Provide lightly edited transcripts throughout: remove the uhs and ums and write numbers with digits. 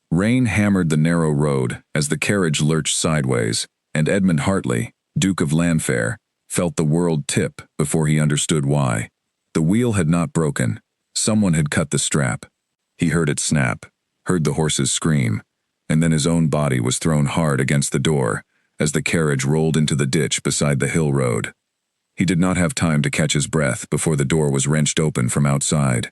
Rain hammered the narrow road as the carriage lurched sideways, and Edmund Hartley, Duke of Llanfair, felt the world tip before he understood why. The wheel had not broken. Someone had cut the strap. He heard it snap, heard the horses scream, and then his own body was thrown hard against the door as the carriage rolled into the ditch beside the hill road. He did not have time to catch his breath before the door was wrenched open from outside.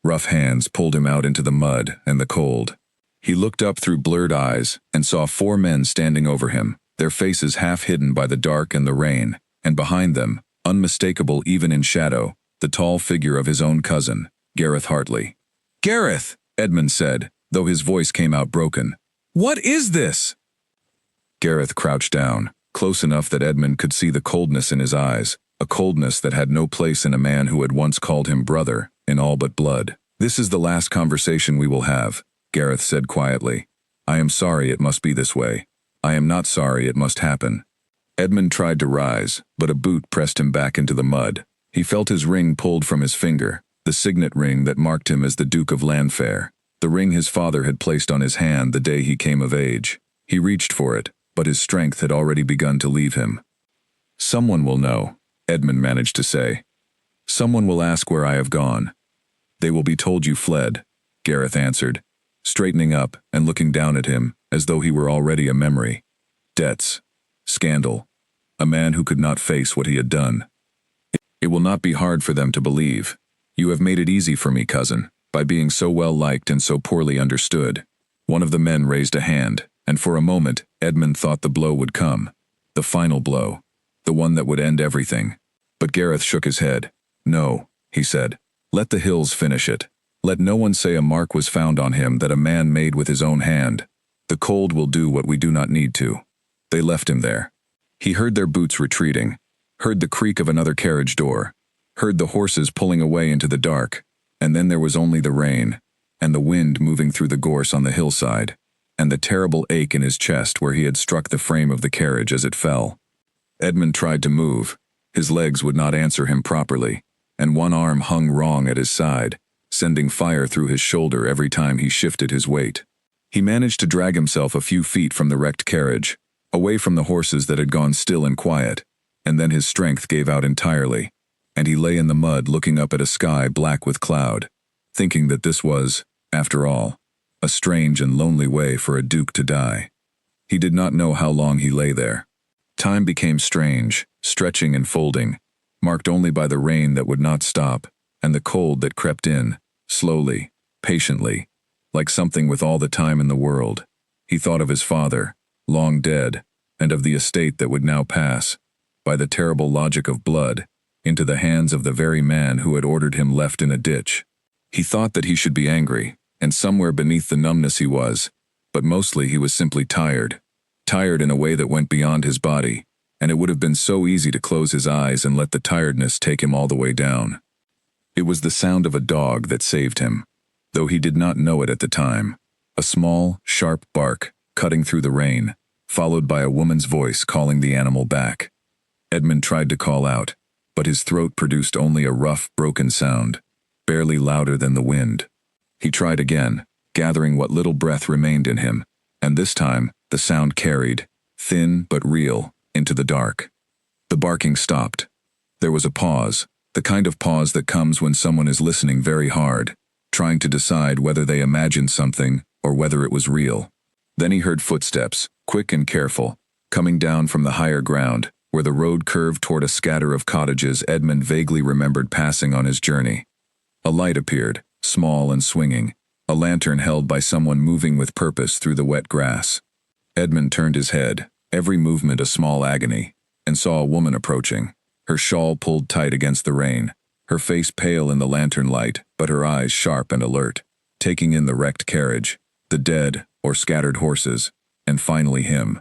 Rough hands pulled him out into the mud and the cold. He looked up through blurred eyes and saw 4 men standing over him, their faces half hidden by the dark and the rain, and behind them, unmistakable even in shadow, the tall figure of his own cousin, Gareth Hartley. "Gareth!" Edmund said, though his voice came out broken. "What is this?" Gareth crouched down, close enough that Edmund could see the coldness in his eyes, a coldness that had no place in a man who had once called him brother, in all but blood. "This is the last conversation we will have," Gareth said quietly. "I am sorry it must be this way. I am not sorry it must happen." Edmund tried to rise, but a boot pressed him back into the mud. He felt his ring pulled from his finger, the signet ring that marked him as the Duke of Llanfair, the ring his father had placed on his hand the day he came of age. He reached for it, but his strength had already begun to leave him. "Someone will know," Edmund managed to say. "Someone will ask where I have gone." "They will be told you fled," Gareth answered, straightening up and looking down at him as though he were already a memory. "Debts. Scandal. A man who could not face what he had done. It will not be hard for them to believe. You have made it easy for me, cousin, by being so well liked and so poorly understood." One of the men raised a hand, and for a moment Edmund thought the blow would come. The final blow. The one that would end everything. But Gareth shook his head. "No," he said. "Let the hills finish it. Let no one say a mark was found on him that a man made with his own hand. The cold will do what we do not need to." They left him there. He heard their boots retreating, heard the creak of another carriage door, heard the horses pulling away into the dark, and then there was only the rain, and the wind moving through the gorse on the hillside, and the terrible ache in his chest where he had struck the frame of the carriage as it fell. Edmund tried to move. His legs would not answer him properly, and one arm hung wrong at his side, sending fire through his shoulder every time he shifted his weight. He managed to drag himself a few feet from the wrecked carriage, away from the horses that had gone still and quiet, and then his strength gave out entirely, and he lay in the mud looking up at a sky black with cloud, thinking that this was, after all, a strange and lonely way for a duke to die. He did not know how long he lay there. Time became strange, stretching and folding, marked only by the rain that would not stop, and the cold that crept in, slowly, patiently, like something with all the time in the world. He thought of his father, long dead, and of the estate that would now pass, by the terrible logic of blood, into the hands of the very man who had ordered him left in a ditch. He thought that he should be angry, and somewhere beneath the numbness he was, but mostly he was simply tired. Tired in a way that went beyond his body, and it would have been so easy to close his eyes and let the tiredness take him all the way down. It was the sound of a dog that saved him, though he did not know it at the time. A small, sharp bark, cutting through the rain, followed by a woman's voice calling the animal back. Edmund tried to call out, but his throat produced only a rough, broken sound, barely louder than the wind. He tried again, gathering what little breath remained in him, and this time the sound carried, thin but real, into the dark. The barking stopped. There was a pause, the kind of pause that comes when someone is listening very hard, trying to decide whether they imagined something or whether it was real. Then he heard footsteps, quick and careful, coming down from the higher ground, where the road curved toward a scatter of cottages Edmund vaguely remembered passing on his journey. A light appeared, small and swinging, a lantern held by someone moving with purpose through the wet grass. Edmund turned his head, every movement a small agony, and saw a woman approaching, her shawl pulled tight against the rain, her face pale in the lantern light, but her eyes sharp and alert, taking in the wrecked carriage, the dead or scattered horses, and finally him.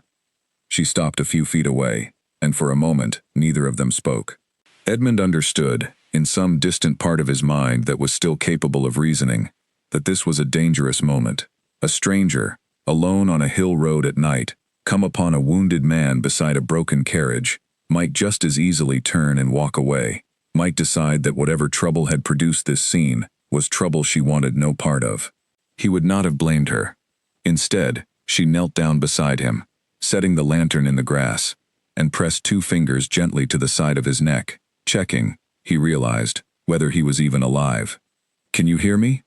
She stopped a few feet away, and for a moment neither of them spoke. Edmund understood, in some distant part of his mind that was still capable of reasoning, that this was a dangerous moment. A stranger, alone on a hill road at night, come upon a wounded man beside a broken carriage, might just as easily turn and walk away, might decide that whatever trouble had produced this scene was trouble she wanted no part of. He would not have blamed her. Instead, she knelt down beside him, setting the lantern in the grass, and pressed 2 fingers gently to the side of his neck, checking, he realized, whether he was even alive. "Can you hear me?"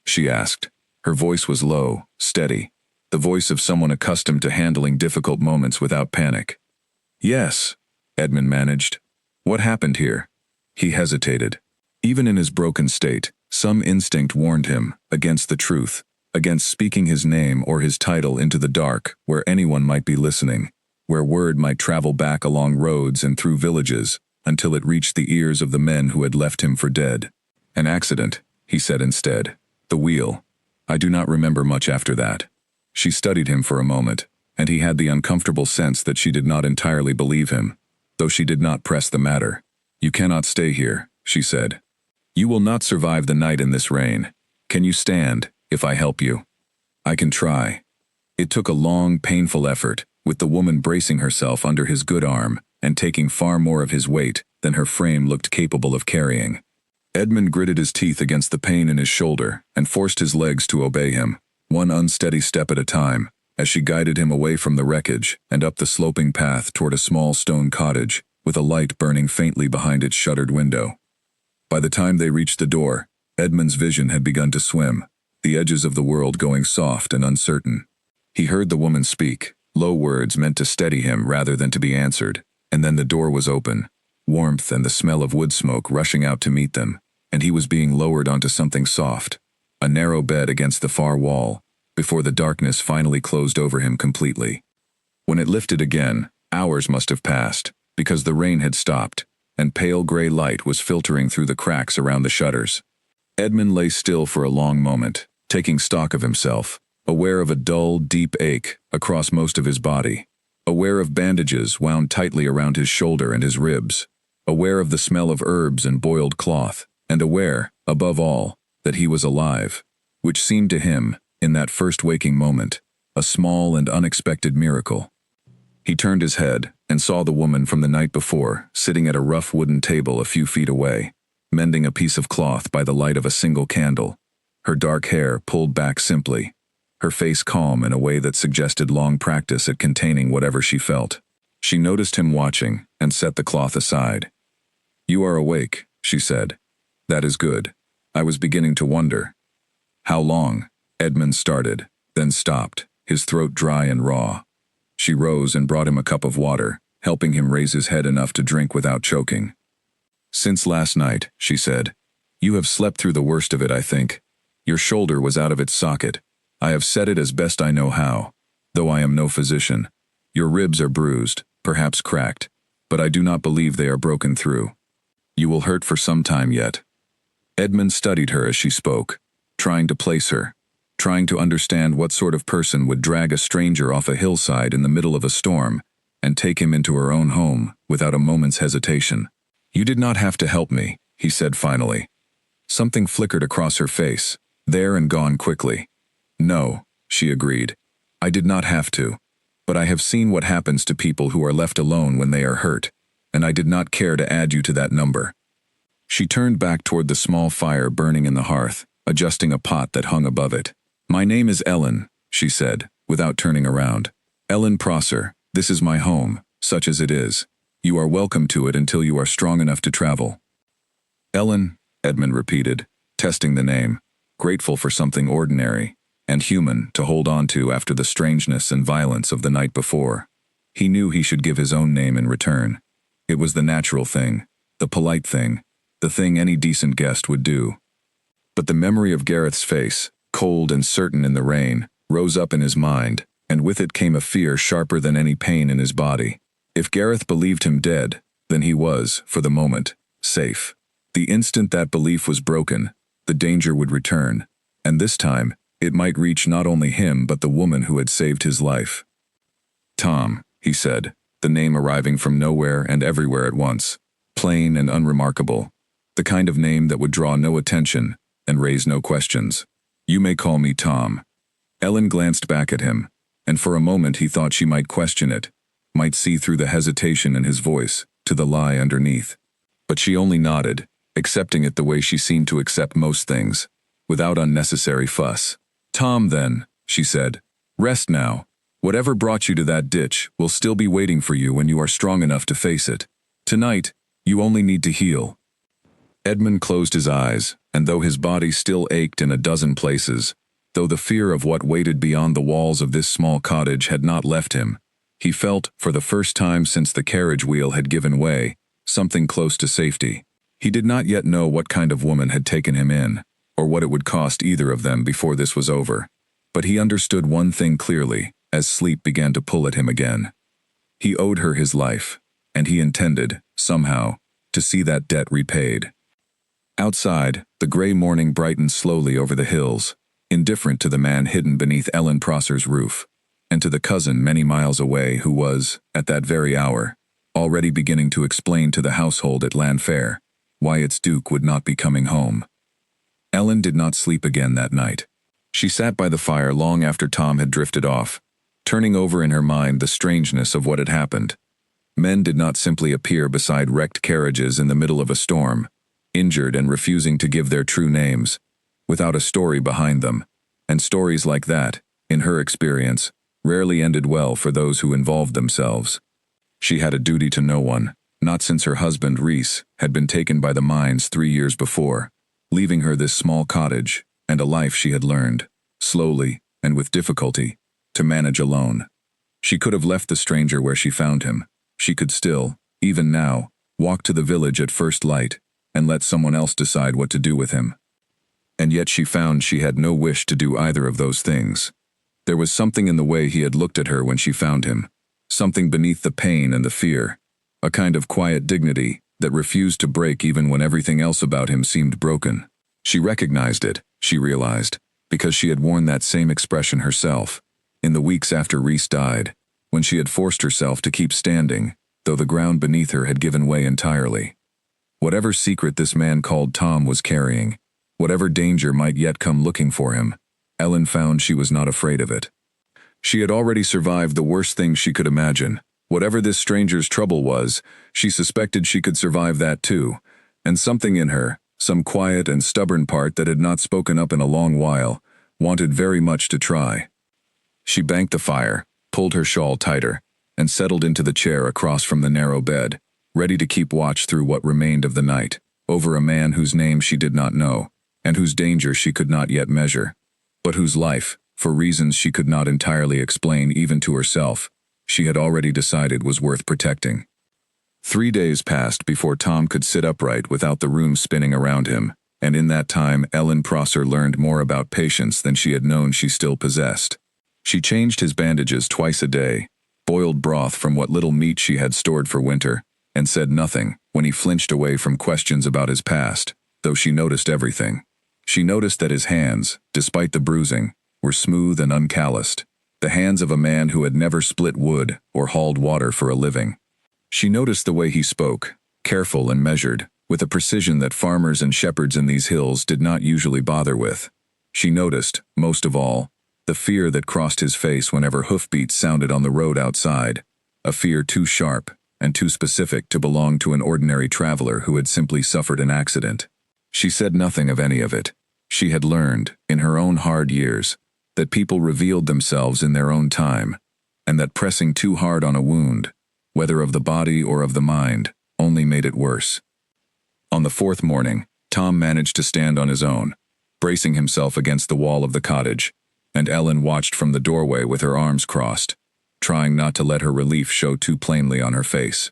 she asked. Her voice was low, steady, the voice of someone accustomed to handling difficult moments without panic. "Yes," Edmund managed. "What happened here?" He hesitated. Even in his broken state, some instinct warned him against the truth, against speaking his name or his title into the dark where anyone might be listening, where word might travel back along roads and through villages until it reached the ears of the men who had left him for dead. "An accident," he said instead. "The wheel. I do not remember much after that." She studied him for a moment, and he had the uncomfortable sense that she did not entirely believe him, though she did not press the matter. "You cannot stay here," she said. "You will not survive the night in this rain. Can you stand, if I help you?" "I can try." It took a long, painful effort, with the woman bracing herself under his good arm and taking far more of his weight than her frame looked capable of carrying. Edmund gritted his teeth against the pain in his shoulder and forced his legs to obey him, one unsteady step at a time, as she guided him away from the wreckage and up the sloping path toward a small stone cottage, with a light burning faintly behind its shuttered window. By the time they reached the door, Edmund's vision had begun to swim, the edges of the world going soft and uncertain. He heard the woman speak, low words meant to steady him rather than to be answered, and then the door was open, warmth and the smell of wood smoke rushing out to meet them, and he was being lowered onto something soft, a narrow bed against the far wall, before the darkness finally closed over him completely. When it lifted again, hours must have passed, because the rain had stopped, and pale gray light was filtering through the cracks around the shutters. Edmund lay still for a long moment, taking stock of himself, aware of a dull, deep ache across most of his body, aware of bandages wound tightly around his shoulder and his ribs, aware of the smell of herbs and boiled cloth, and aware, above all, that he was alive, which seemed to him, in that first waking moment, a small and unexpected miracle. He turned his head and saw the woman from the night before sitting at a rough wooden table a few feet away, mending a piece of cloth by the light of a single candle, her dark hair pulled back simply, her face calm in a way that suggested long practice at containing whatever she felt. She noticed him watching and set the cloth aside. "You are awake," she said. "That is good. I was beginning to wonder." "How long?" Edmund started, then stopped, his throat dry and raw. She rose and brought him a cup of water, helping him raise his head enough to drink without choking. "Since last night," she said. "You have slept through the worst of it, I think. Your shoulder was out of its socket. I have set it as best I know how, though I am no physician. Your ribs are bruised, perhaps cracked, but I do not believe they are broken through. You will hurt for some time yet." Edmund studied her as she spoke, trying to place her, trying to understand what sort of person would drag a stranger off a hillside in the middle of a storm and take him into her own home without a moment's hesitation. "You did not have to help me," he said finally. Something flickered across her face, there and gone quickly. "No," she agreed. "I did not have to. But I have seen what happens to people who are left alone when they are hurt, and I did not care to add you to that number." She turned back toward the small fire burning in the hearth, adjusting a pot that hung above it. "My name is Ellen," she said, without turning around. "Ellen Prosser, this is my home, such as it is. You are welcome to it until you are strong enough to travel." "Ellen," Edmund repeated, testing the name, grateful for something ordinary and human to hold on to after the strangeness and violence of the night before. He knew he should give his own name in return. It was the natural thing, the polite thing, the thing any decent guest would do. But the memory of Gareth's face, cold and certain in the rain, rose up in his mind, and with it came a fear sharper than any pain in his body. If Gareth believed him dead, then he was, for the moment, safe. The instant that belief was broken, the danger would return, and this time, it might reach not only him but the woman who had saved his life. "Tom," he said, the name arriving from nowhere and everywhere at once, plain and unremarkable, the kind of name that would draw no attention and raise no questions. "You may call me Tom." Ellen glanced back at him, and for a moment he thought she might question it, might see through the hesitation in his voice to the lie underneath. But she only nodded, accepting it the way she seemed to accept most things, without unnecessary fuss. "Tom, then," she said, Rest now. Whatever brought you to that ditch will still be waiting for you when you are strong enough to face it. Tonight, you only need to heal." Edmund closed his eyes, and though his body still ached in a dozen places, though the fear of what waited beyond the walls of this small cottage had not left him, he felt, for the first time since the carriage wheel had given way, something close to safety. He did not yet know what kind of woman had taken him in, or what it would cost either of them before this was over. But he understood one thing clearly, as sleep began to pull at him again. He owed her his life, and he intended, somehow, to see that debt repaid. Outside, the gray morning brightened slowly over the hills, indifferent to the man hidden beneath Ellen Prosser's roof, and to the cousin many miles away who was, at that very hour, already beginning to explain to the household at Llanfair why its duke would not be coming home. Ellen did not sleep again that night. She sat by the fire long after Tom had drifted off, turning over in her mind the strangeness of what had happened. Men did not simply appear beside wrecked carriages in the middle of a storm, injured and refusing to give their true names, without a story behind them, and stories like that, in her experience, rarely ended well for those who involved themselves. She had a duty to no one, not since her husband, Reese, had been taken by the mines 3 years before, leaving her this small cottage and a life she had learned, slowly and with difficulty, to manage alone. She could have left the stranger where she found him. She could still, even now, walk to the village at first light and let someone else decide what to do with him. And yet she found she had no wish to do either of those things. There was something in the way he had looked at her when she found him, something beneath the pain and the fear, a kind of quiet dignity that refused to break even when everything else about him seemed broken. She recognized it, she realized, because she had worn that same expression herself, in the weeks after Reese died, when she had forced herself to keep standing, though the ground beneath her had given way entirely. Whatever secret this man called Tom was carrying, whatever danger might yet come looking for him, Ellen found she was not afraid of it. She had already survived the worst things she could imagine. Whatever this stranger's trouble was, she suspected she could survive that too, and something in her, some quiet and stubborn part that had not spoken up in a long while, wanted very much to try. She banked the fire, pulled her shawl tighter, and settled into the chair across from the narrow bed, ready to keep watch through what remained of the night, over a man whose name she did not know, and whose danger she could not yet measure, but whose life, for reasons she could not entirely explain even to herself, she had already decided was worth protecting. 3 days passed before Tom could sit upright without the room spinning around him, and in that time Ellen Prosser learned more about patience than she had known she still possessed. She changed his bandages twice a day, boiled broth from what little meat she had stored for winter, and said nothing when he flinched away from questions about his past, though she noticed everything. She noticed that his hands, despite the bruising, were smooth and uncalloused, the hands of a man who had never split wood or hauled water for a living. She noticed the way he spoke, careful and measured, with a precision that farmers and shepherds in these hills did not usually bother with. She noticed, most of all, the fear that crossed his face whenever hoofbeats sounded on the road outside, a fear too sharp and too specific to belong to an ordinary traveler who had simply suffered an accident. She said nothing of any of it. She had learned, in her own hard years, that people revealed themselves in their own time, and that pressing too hard on a wound, whether of the body or of the mind, only made it worse. On the 4th morning, Tom managed to stand on his own, bracing himself against the wall of the cottage, and Ellen watched from the doorway with her arms crossed, trying not to let her relief show too plainly on her face.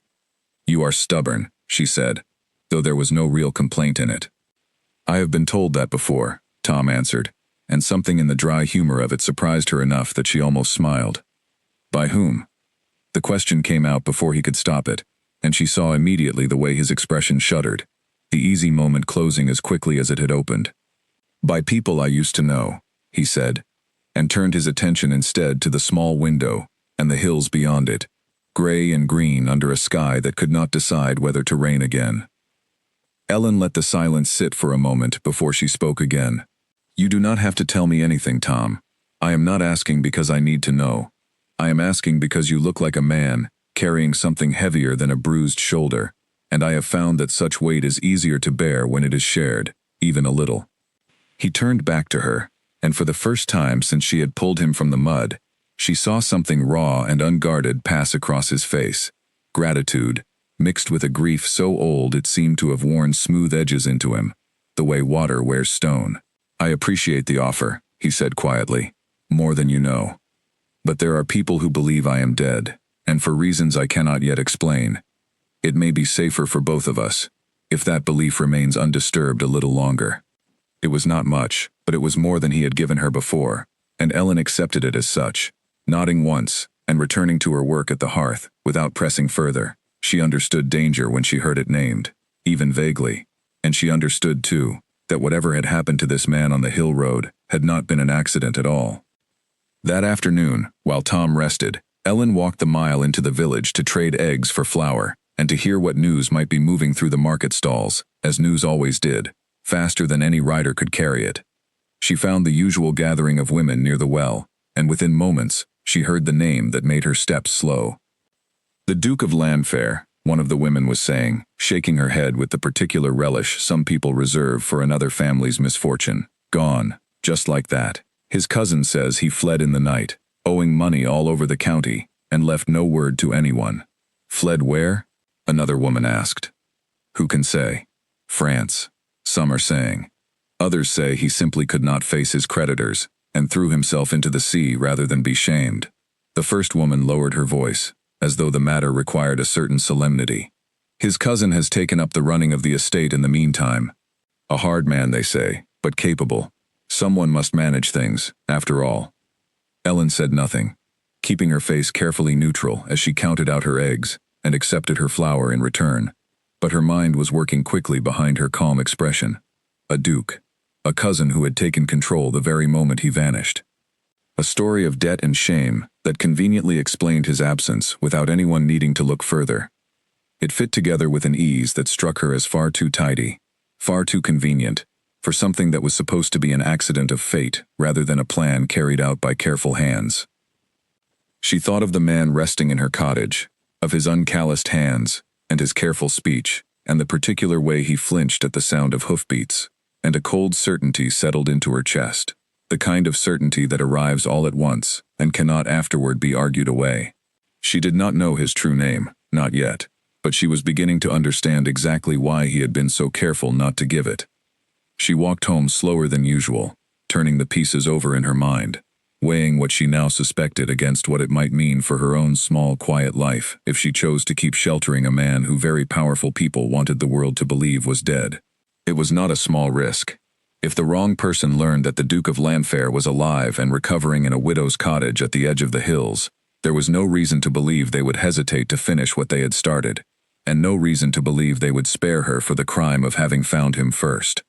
"You are stubborn," she said, though there was no real complaint in it. "I have been told that before," Tom answered, and something in the dry humor of it surprised her enough that she almost smiled. "By whom?" The question came out before he could stop it, and she saw immediately the way his expression shuddered, the easy moment closing as quickly as it had opened. "By people I used to know," he said, and turned his attention instead to the small window and the hills beyond it, gray and green under a sky that could not decide whether to rain again. Ellen let the silence sit for a moment before she spoke again. "You do not have to tell me anything, Tom. I am not asking because I need to know. I am asking because you look like a man, carrying something heavier than a bruised shoulder, and I have found that such weight is easier to bear when it is shared, even a little." He turned back to her, and for the first time since she had pulled him from the mud, She saw something raw and unguarded pass across his face. Gratitude, mixed with a grief so old it seemed to have worn smooth edges into him, the way water wears stone. "I appreciate the offer," he said quietly, "more than you know. But there are people who believe I am dead, and for reasons I cannot yet explain. It may be safer for both of us, if that belief remains undisturbed a little longer." It was not much, but it was more than he had given her before, and Ellen accepted it as such, nodding once, and returning to her work at the hearth, without pressing further. She understood danger when she heard it named, even vaguely, and she understood, too, that whatever had happened to this man on the hill road had not been an accident at all. That afternoon, while Tom rested, Ellen walked the mile into the village to trade eggs for flour, and to hear what news might be moving through the market stalls, as news always did, faster than any rider could carry it. She found the usual gathering of women near the well, and within moments, she heard the name that made her steps slow. "The Duke of Llanfair," one of the women was saying, shaking her head with the particular relish some people reserve for another family's misfortune. "Gone, just like that. His cousin says he fled in the night, owing money all over the county, and left no word to anyone." "Fled where?" another woman asked. "Who can say?" "France," some are saying. Others say he simply could not face his creditors, and threw himself into the sea rather than be shamed. The first woman lowered her voice, as though the matter required a certain solemnity. "His cousin has taken up the running of the estate in the meantime. A hard man, they say, but capable. Someone must manage things, after all." Ellen said nothing, keeping her face carefully neutral as she counted out her eggs and accepted her flour in return. But her mind was working quickly behind her calm expression. A duke. A cousin who had taken control the very moment he vanished. A story of debt and shame that conveniently explained his absence without anyone needing to look further. It fit together with an ease that struck her as far too tidy, far too convenient, for something that was supposed to be an accident of fate rather than a plan carried out by careful hands. She thought of the man resting in her cottage, of his uncalloused hands, and his careful speech, and the particular way he flinched at the sound of hoofbeats, and a cold certainty settled into her chest, the kind of certainty that arrives all at once and cannot afterward be argued away. She did not know his true name, not yet, but she was beginning to understand exactly why he had been so careful not to give it. She walked home slower than usual, turning the pieces over in her mind, weighing what she now suspected against what it might mean for her own small, quiet life if she chose to keep sheltering a man who very powerful people wanted the world to believe was dead. It was not a small risk. If the wrong person learned that the Duke of Llanfair was alive and recovering in a widow's cottage at the edge of the hills, there was no reason to believe they would hesitate to finish what they had started, and no reason to believe they would spare her for the crime of having found him first.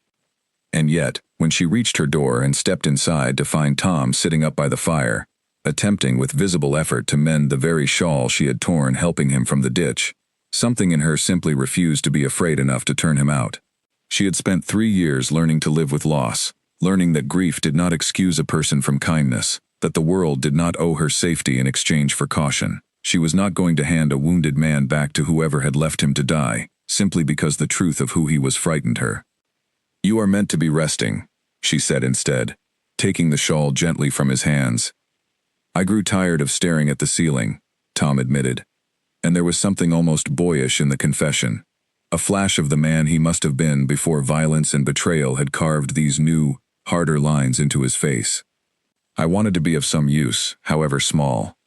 And yet, when she reached her door and stepped inside to find Tom sitting up by the fire, attempting with visible effort to mend the very shawl she had torn helping him from the ditch, something in her simply refused to be afraid enough to turn him out. She had spent 3 years learning to live with loss, learning that grief did not excuse a person from kindness, that the world did not owe her safety in exchange for caution. She was not going to hand a wounded man back to whoever had left him to die, simply because the truth of who he was frightened her. "You are meant to be resting," she said instead, taking the shawl gently from his hands. "I grew tired of staring at the ceiling," Tom admitted, and there was something almost boyish in the confession. A flash of the man he must have been before violence and betrayal had carved these new, harder lines into his face. "I wanted to be of some use, however small."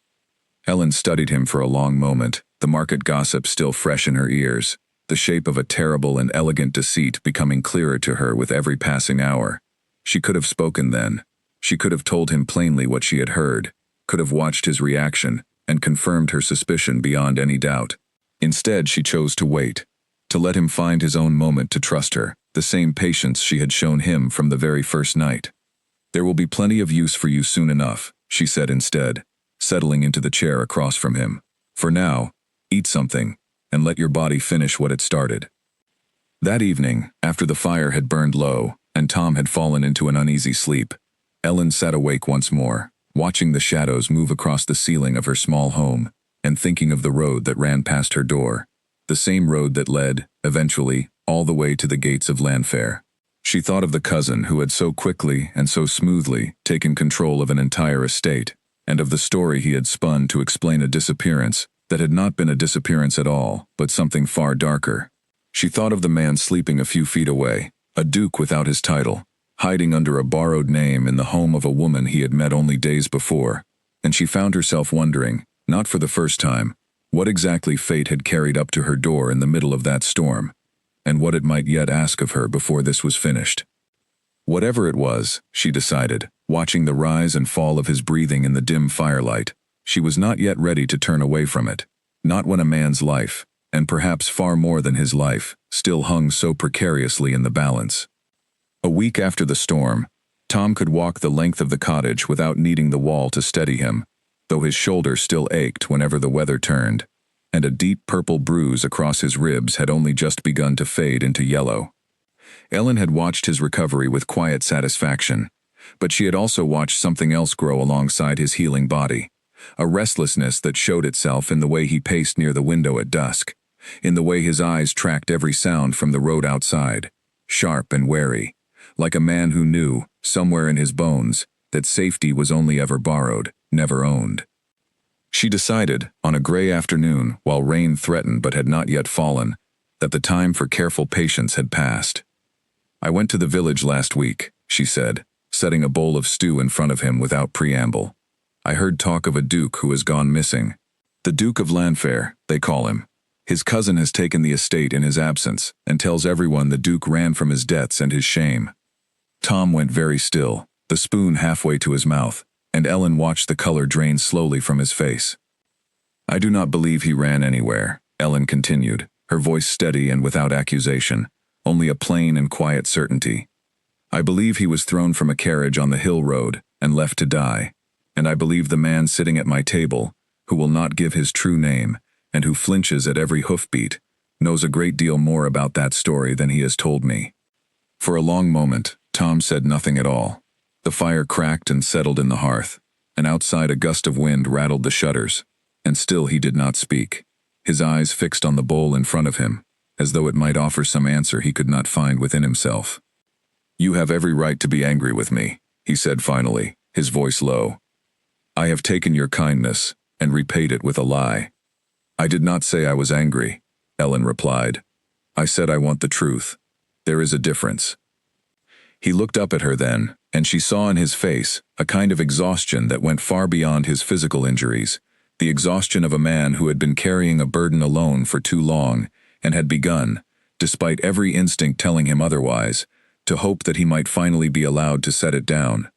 Ellen studied him for a long moment, the market gossip still fresh in her ears, the shape of a terrible and elegant deceit becoming clearer to her with every passing hour. She could have spoken then. She could have told him plainly what she had heard, could have watched his reaction, and confirmed her suspicion beyond any doubt. Instead, she chose to wait, to let him find his own moment to trust her, the same patience she had shown him from the very first night. "There will be plenty of use for you soon enough," she said instead, settling into the chair across from him. "For now, eat something, and let your body finish what it started." That evening, after the fire had burned low, and Tom had fallen into an uneasy sleep, Ellen sat awake once more, watching the shadows move across the ceiling of her small home, and thinking of the road that ran past her door. The same road that led, eventually, all the way to the gates of Llanfair. She thought of the cousin who had so quickly and so smoothly taken control of an entire estate, and of the story he had spun to explain a disappearance that had not been a disappearance at all, but something far darker. She thought of the man sleeping a few feet away, a duke without his title, hiding under a borrowed name in the home of a woman he had met only days before, and she found herself wondering, not for the first time, what exactly fate had carried up to her door in the middle of that storm, and what it might yet ask of her before this was finished. Whatever it was, she decided, watching the rise and fall of his breathing in the dim firelight, she was not yet ready to turn away from it, not when a man's life, and perhaps far more than his life, still hung so precariously in the balance. A week after the storm, Tom could walk the length of the cottage without needing the wall to steady him, though his shoulder still ached whenever the weather turned, and a deep purple bruise across his ribs had only just begun to fade into yellow. Ellen had watched his recovery with quiet satisfaction, but she had also watched something else grow alongside his healing body, a restlessness that showed itself in the way he paced near the window at dusk, in the way his eyes tracked every sound from the road outside, sharp and wary, like a man who knew, somewhere in his bones, that safety was only ever borrowed, never owned. She decided, on a gray afternoon, while rain threatened but had not yet fallen, that the time for careful patience had passed. "I went to the village last week," she said, setting a bowl of stew in front of him without preamble. "I heard talk of a duke who has gone missing. The Duke of Llanfair, they call him. His cousin has taken the estate in his absence, and tells everyone the duke ran from his debts and his shame." Tom went very still, the spoon halfway to his mouth, and Ellen watched the color drain slowly from his face. "I do not believe he ran anywhere," Ellen continued, her voice steady and without accusation, only a plain and quiet certainty. "I believe he was thrown from a carriage on the hill road and left to die, and I believe the man sitting at my table, who will not give his true name, and who flinches at every hoofbeat, knows a great deal more about that story than he has told me." For a long moment, Tom said nothing at all. The fire cracked and settled in the hearth, and outside a gust of wind rattled the shutters, and still he did not speak, his eyes fixed on the bowl in front of him, as though it might offer some answer he could not find within himself. "You have every right to be angry with me," he said finally, his voice low. "I have taken your kindness and repaid it with a lie." "I did not say I was angry," Ellen replied. "I said I want the truth. There is a difference." He looked up at her then, and she saw in his face a kind of exhaustion that went far beyond his physical injuries, the exhaustion of a man who had been carrying a burden alone for too long and had begun, despite every instinct telling him otherwise, to hope that he might finally be allowed to set it down.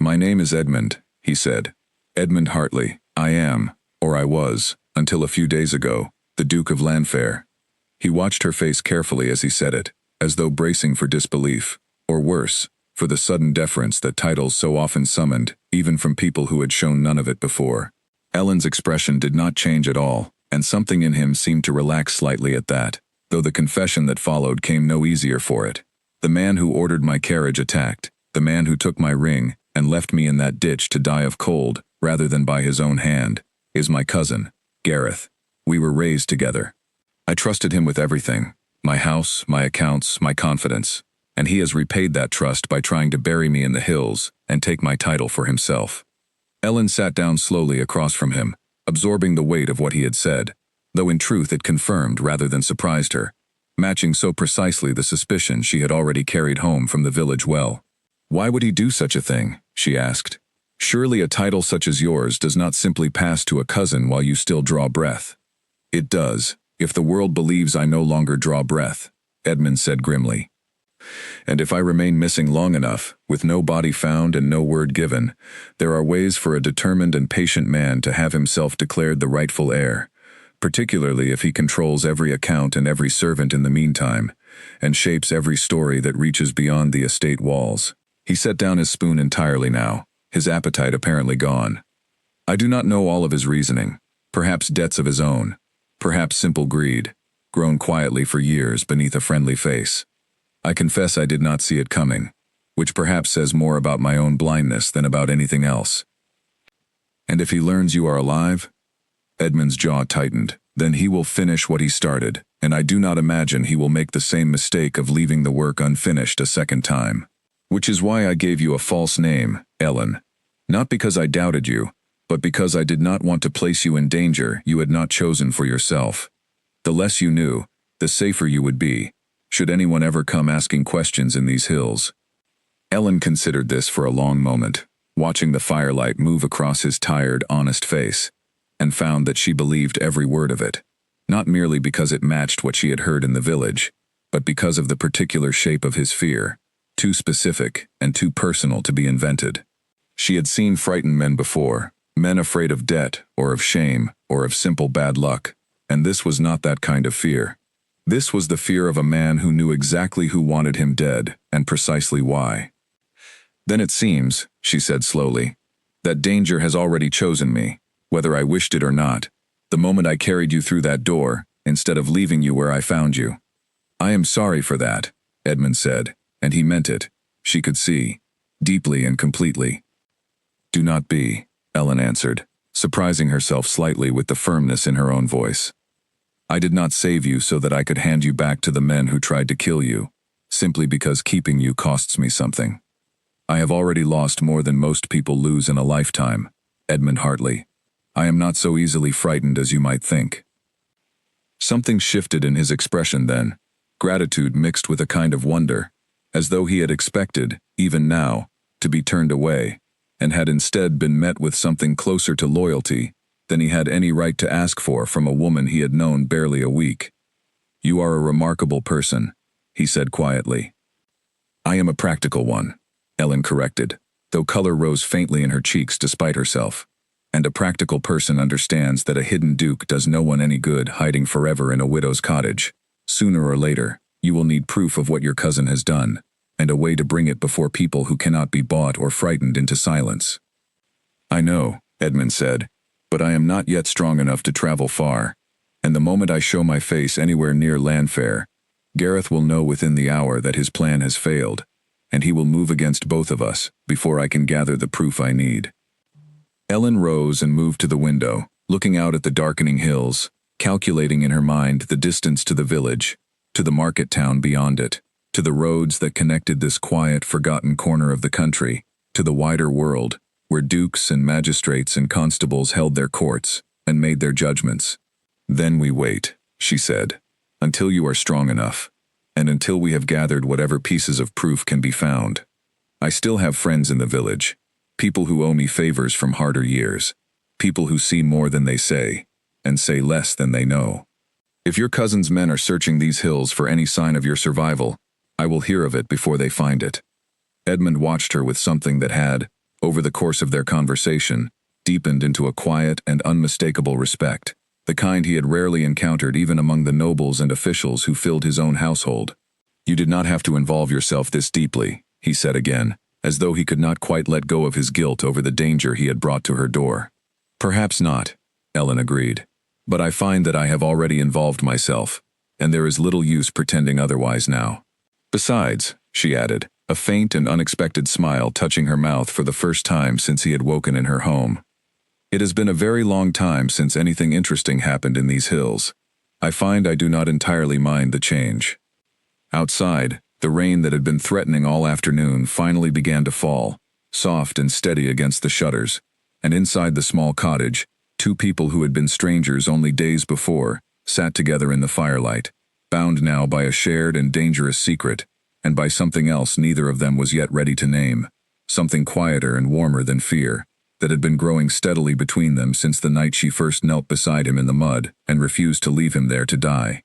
"My name is Edmund," he said. "Edmund Hartley. I am, or I was, until a few days ago, the Duke of Llanfair." He watched her face carefully as he said it, as though bracing for disbelief, or worse, for the sudden deference that titles so often summoned, even from people who had shown none of it before. Ellen's expression did not change at all, and something in him seemed to relax slightly at that, though the confession that followed came no easier for it. "The man who ordered my carriage attacked, the man who took my ring and left me in that ditch to die of cold rather than by his own hand, is my cousin, Gareth. We were raised together. I trusted him with everything, my house, my accounts, my confidence, and he has repaid that trust by trying to bury me in the hills and take my title for himself." Ellen sat down slowly across from him, absorbing the weight of what he had said, though in truth it confirmed rather than surprised her, matching so precisely the suspicion she had already carried home from the village well. "Why would he do such a thing?" she asked. "Surely a title such as yours does not simply pass to a cousin while you still draw breath." "It does, if the world believes I no longer draw breath," Edmund said grimly. "And if I remain missing long enough, with no body found and no word given, there are ways for a determined and patient man to have himself declared the rightful heir, particularly if he controls every account and every servant in the meantime, and shapes every story that reaches beyond the estate walls." He set down his spoon entirely now, his appetite apparently gone. "I do not know all of his reasoning, perhaps debts of his own, perhaps simple greed, grown quietly for years beneath a friendly face. I confess I did not see it coming, which perhaps says more about my own blindness than about anything else." "And if he learns you are alive?" Edmund's jaw tightened. "Then he will finish what he started, and I do not imagine he will make the same mistake of leaving the work unfinished a second time. Which is why I gave you a false name, Ellen. Not because I doubted you, But because I did not want to place you in danger you had not chosen for yourself. The less you knew, the safer you would be, should anyone ever come asking questions in these hills. Ellen considered this for a long moment, watching the firelight move across his tired, honest face, and found that she believed every word of it, not merely because it matched what she had heard in the village, but because of the particular shape of his fear, too specific and too personal to be invented. She had seen frightened men before, men afraid of debt or of shame or of simple bad luck, and this was not that kind of fear. This was the fear of a man who knew exactly who wanted him dead and precisely why. Then it seems, she said slowly, that danger has already chosen me, whether I wished it or not, the moment I carried you through that door, instead of leaving you where I found you. I am sorry for that, Edmund said, and he meant it, she could see, deeply and completely. Do not be, Ellen answered, surprising herself slightly with the firmness in her own voice. I did not save you so that I could hand you back to the men who tried to kill you, simply because keeping you costs me something. I have already lost more than most people lose in a lifetime, Edmund Hartley. I am not so easily frightened as you might think. Something shifted in his expression then, gratitude mixed with a kind of wonder, as though he had expected, even now, to be turned away, and had instead been met with something closer to loyalty than he had any right to ask for from a woman he had known barely a week. You are a remarkable person, he said quietly. I am a practical one, Ellen corrected, though color rose faintly in her cheeks despite herself. And a practical person understands that a hidden duke does no one any good hiding forever in a widow's cottage. Sooner or later, you will need proof of what your cousin has done, and a way to bring it before people who cannot be bought or frightened into silence. I know, Edmund said, but I am not yet strong enough to travel far, and the moment I show my face anywhere near Llanfair, Gareth will know within the hour that his plan has failed, and he will move against both of us before I can gather the proof I need. Ellen rose and moved to the window, looking out at the darkening hills, calculating in her mind the distance to the village, to the market town beyond it, to the roads that connected this quiet, forgotten corner of the country, to the wider world, where dukes and magistrates and constables held their courts and made their judgments. Then we wait, she said, until you are strong enough, and until we have gathered whatever pieces of proof can be found. I still have friends in the village, people who owe me favors from harder years, people who see more than they say, and say less than they know. If your cousin's men are searching these hills for any sign of your survival, I will hear of it before they find it. Edmund watched her with something that had, over the course of their conversation, deepened into a quiet and unmistakable respect, the kind he had rarely encountered even among the nobles and officials who filled his own household. You did not have to involve yourself this deeply, he said again, as though he could not quite let go of his guilt over the danger he had brought to her door. Perhaps not, Ellen agreed, but I find that I have already involved myself, and there is little use pretending otherwise now. Besides, she added, a faint and unexpected smile touching her mouth for the first time since he had woken in her home. It has been a very long time since anything interesting happened in these hills. I find I do not entirely mind the change. Outside, the rain that had been threatening all afternoon finally began to fall, soft and steady against the shutters, and inside the small cottage, two people who had been strangers only days before sat together in the firelight, bound now by a shared and dangerous secret, and by something else neither of them was yet ready to name, something quieter and warmer than fear, that had been growing steadily between them since the night she first knelt beside him in the mud and refused to leave him there to die.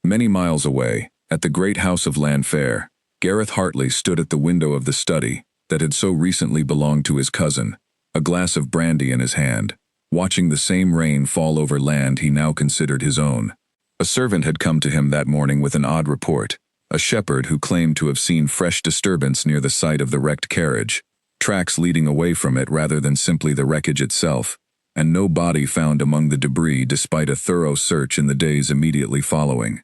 Many miles away, at the great house of Llanfair, Gareth Hartley stood at the window of the study that had so recently belonged to his cousin, a glass of brandy in his hand, watching the same rain fall over land he now considered his own. A servant had come to him that morning with an odd report, a shepherd who claimed to have seen fresh disturbance near the site of the wrecked carriage, tracks leading away from it rather than simply the wreckage itself, and no body found among the debris despite a thorough search in the days immediately following.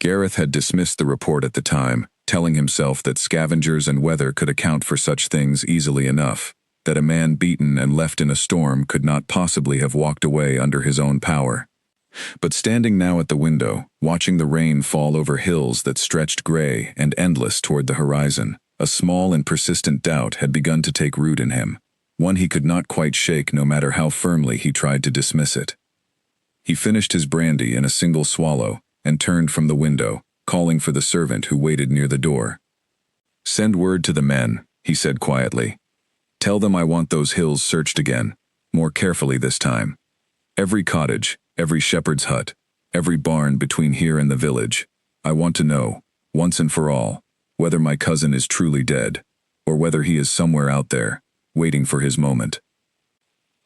Gareth had dismissed the report at the time, telling himself that scavengers and weather could account for such things easily enough, that a man beaten and left in a storm could not possibly have walked away under his own power. But standing now at the window, watching the rain fall over hills that stretched gray and endless toward the horizon, a small and persistent doubt had begun to take root in him. one he could not quite shake no matter how firmly he tried to dismiss it. He finished his brandy in a single swallow and turned from the window, calling for the servant who waited near the door. "Send word to the men," he said quietly. "Tell them I want those hills searched again, more carefully this time. Every cottage, every shepherd's hut, every barn between here and the village. I want to know, once and for all, whether my cousin is truly dead, or whether he is somewhere out there, waiting for his moment."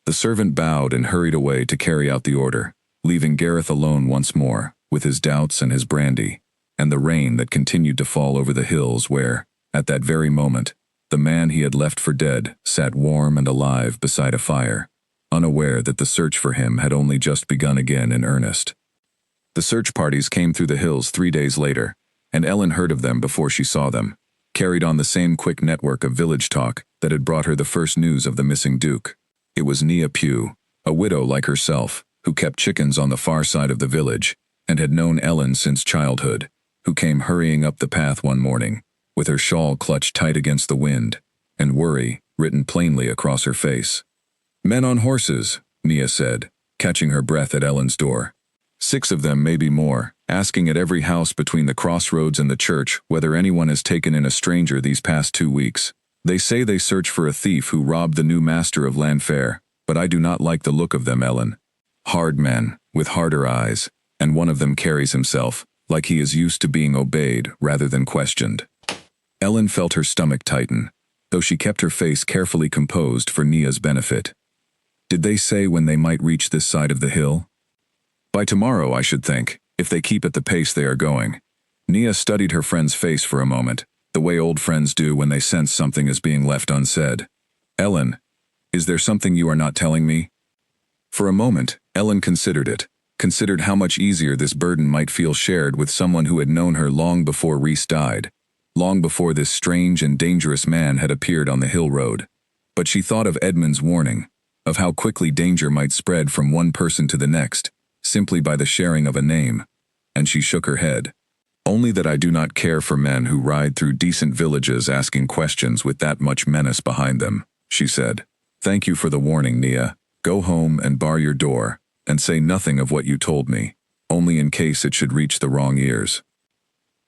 The servant bowed and hurried away to carry out the order, leaving Gareth alone once more, with his doubts and his brandy, and the rain that continued to fall over the hills where, at that very moment, the man he had left for dead sat warm and alive beside a fire, unaware that the search for him had only just begun again in earnest. The search parties came through the hills 3 days later, and Ellen heard of them before she saw them, carried on the same quick network of village talk that had brought her the first news of the missing Duke. It was Nia Pugh, a widow like herself, who kept chickens on the far side of the village, and had known Ellen since childhood, who came hurrying up the path one morning, with her shawl clutched tight against the wind, and worry written plainly across her face. "Men on horses," Nia said, catching her breath at Ellen's door. "6 of them, maybe more, asking at every house between the crossroads and the church whether anyone has taken in a stranger these past 2 weeks. They say they search for a thief who robbed the new master of Llanfair, but I do not like the look of them, Ellen. Hard men, with harder eyes, and one of them carries himself like he is used to being obeyed rather than questioned." Ellen felt her stomach tighten, though she kept her face carefully composed for Nia's benefit. "Did they say when they might reach this side of the hill?" "By tomorrow, I should think, if they keep at the pace they are going." Nia studied her friend's face for a moment, the way old friends do when they sense something is being left unsaid. "Ellen, is there something you are not telling me?" For a moment, Ellen considered it, considered how much easier this burden might feel shared with someone who had known her long before Rhys died, long before this strange and dangerous man had appeared on the hill road. But she thought of Edmund's warning, of how quickly danger might spread from one person to the next, simply by the sharing of a name, and she shook her head. "Only that I do not care for men who ride through decent villages asking questions with that much menace behind them," she said. "Thank you for the warning, Nia. Go home and bar your door, and say nothing of what you told me, only in case it should reach the wrong ears."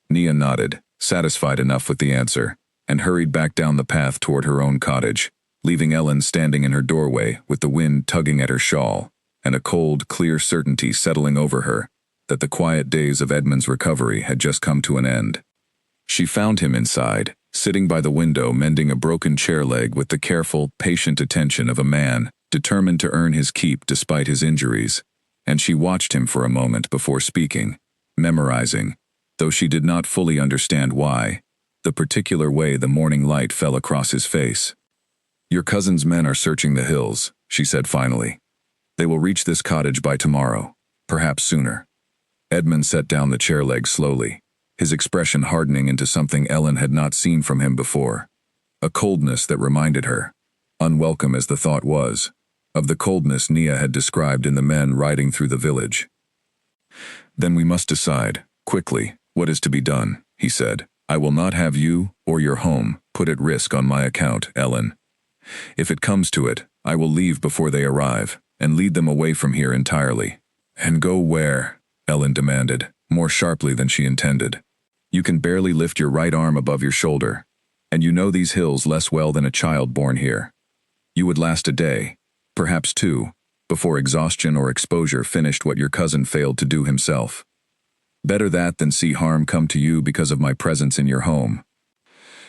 Nia nodded, satisfied enough with the answer, and hurried back down the path toward her own cottage, leaving Ellen standing in her doorway with the wind tugging at her shawl, and a cold, clear certainty settling over her that the quiet days of Edmund's recovery had just come to an end. She found him inside, sitting by the window mending a broken chair leg with the careful, patient attention of a man determined to earn his keep despite his injuries, and she watched him for a moment before speaking, memorizing, though she did not fully understand why, the particular way the morning light fell across his face. "Your cousin's men are searching the hills," she said finally. "They will reach this cottage by tomorrow, perhaps sooner." Edmund set down the chair leg slowly, his expression hardening into something Ellen had not seen from him before, a coldness that reminded her, unwelcome as the thought was, of the coldness Nia had described in the men riding through the village. "Then we must decide, quickly, what is to be done," he said. "I will not have you, or your home, put at risk on my account, Ellen. If it comes to it, I will leave before they arrive, and lead them away from here entirely." "And go where?" Ellen demanded, more sharply than she intended. "You can barely lift your right arm above your shoulder, and you know these hills less well than a child born here. You would last a day, perhaps 2, before exhaustion or exposure finished what your cousin failed to do himself. Better that than see harm come to you because of my presence in your home.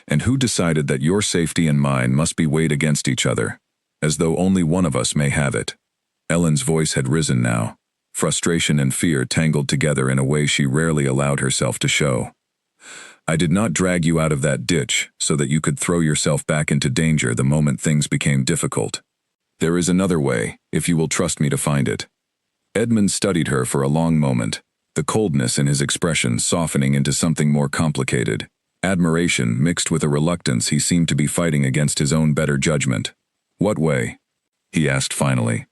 And who decided that your safety and mine must be weighed against each other, as though only one of us may have it?" Ellen's voice had risen now, frustration and fear tangled together in a way she rarely allowed herself to show. "I did not drag you out of that ditch so that you could throw yourself back into danger the moment things became difficult. There is another way, if you will trust me to find it." Edmund studied her for a long moment, the coldness in his expression softening into something more complicated, admiration mixed with a reluctance he seemed to be fighting against his own better judgment. "What way?" he asked finally.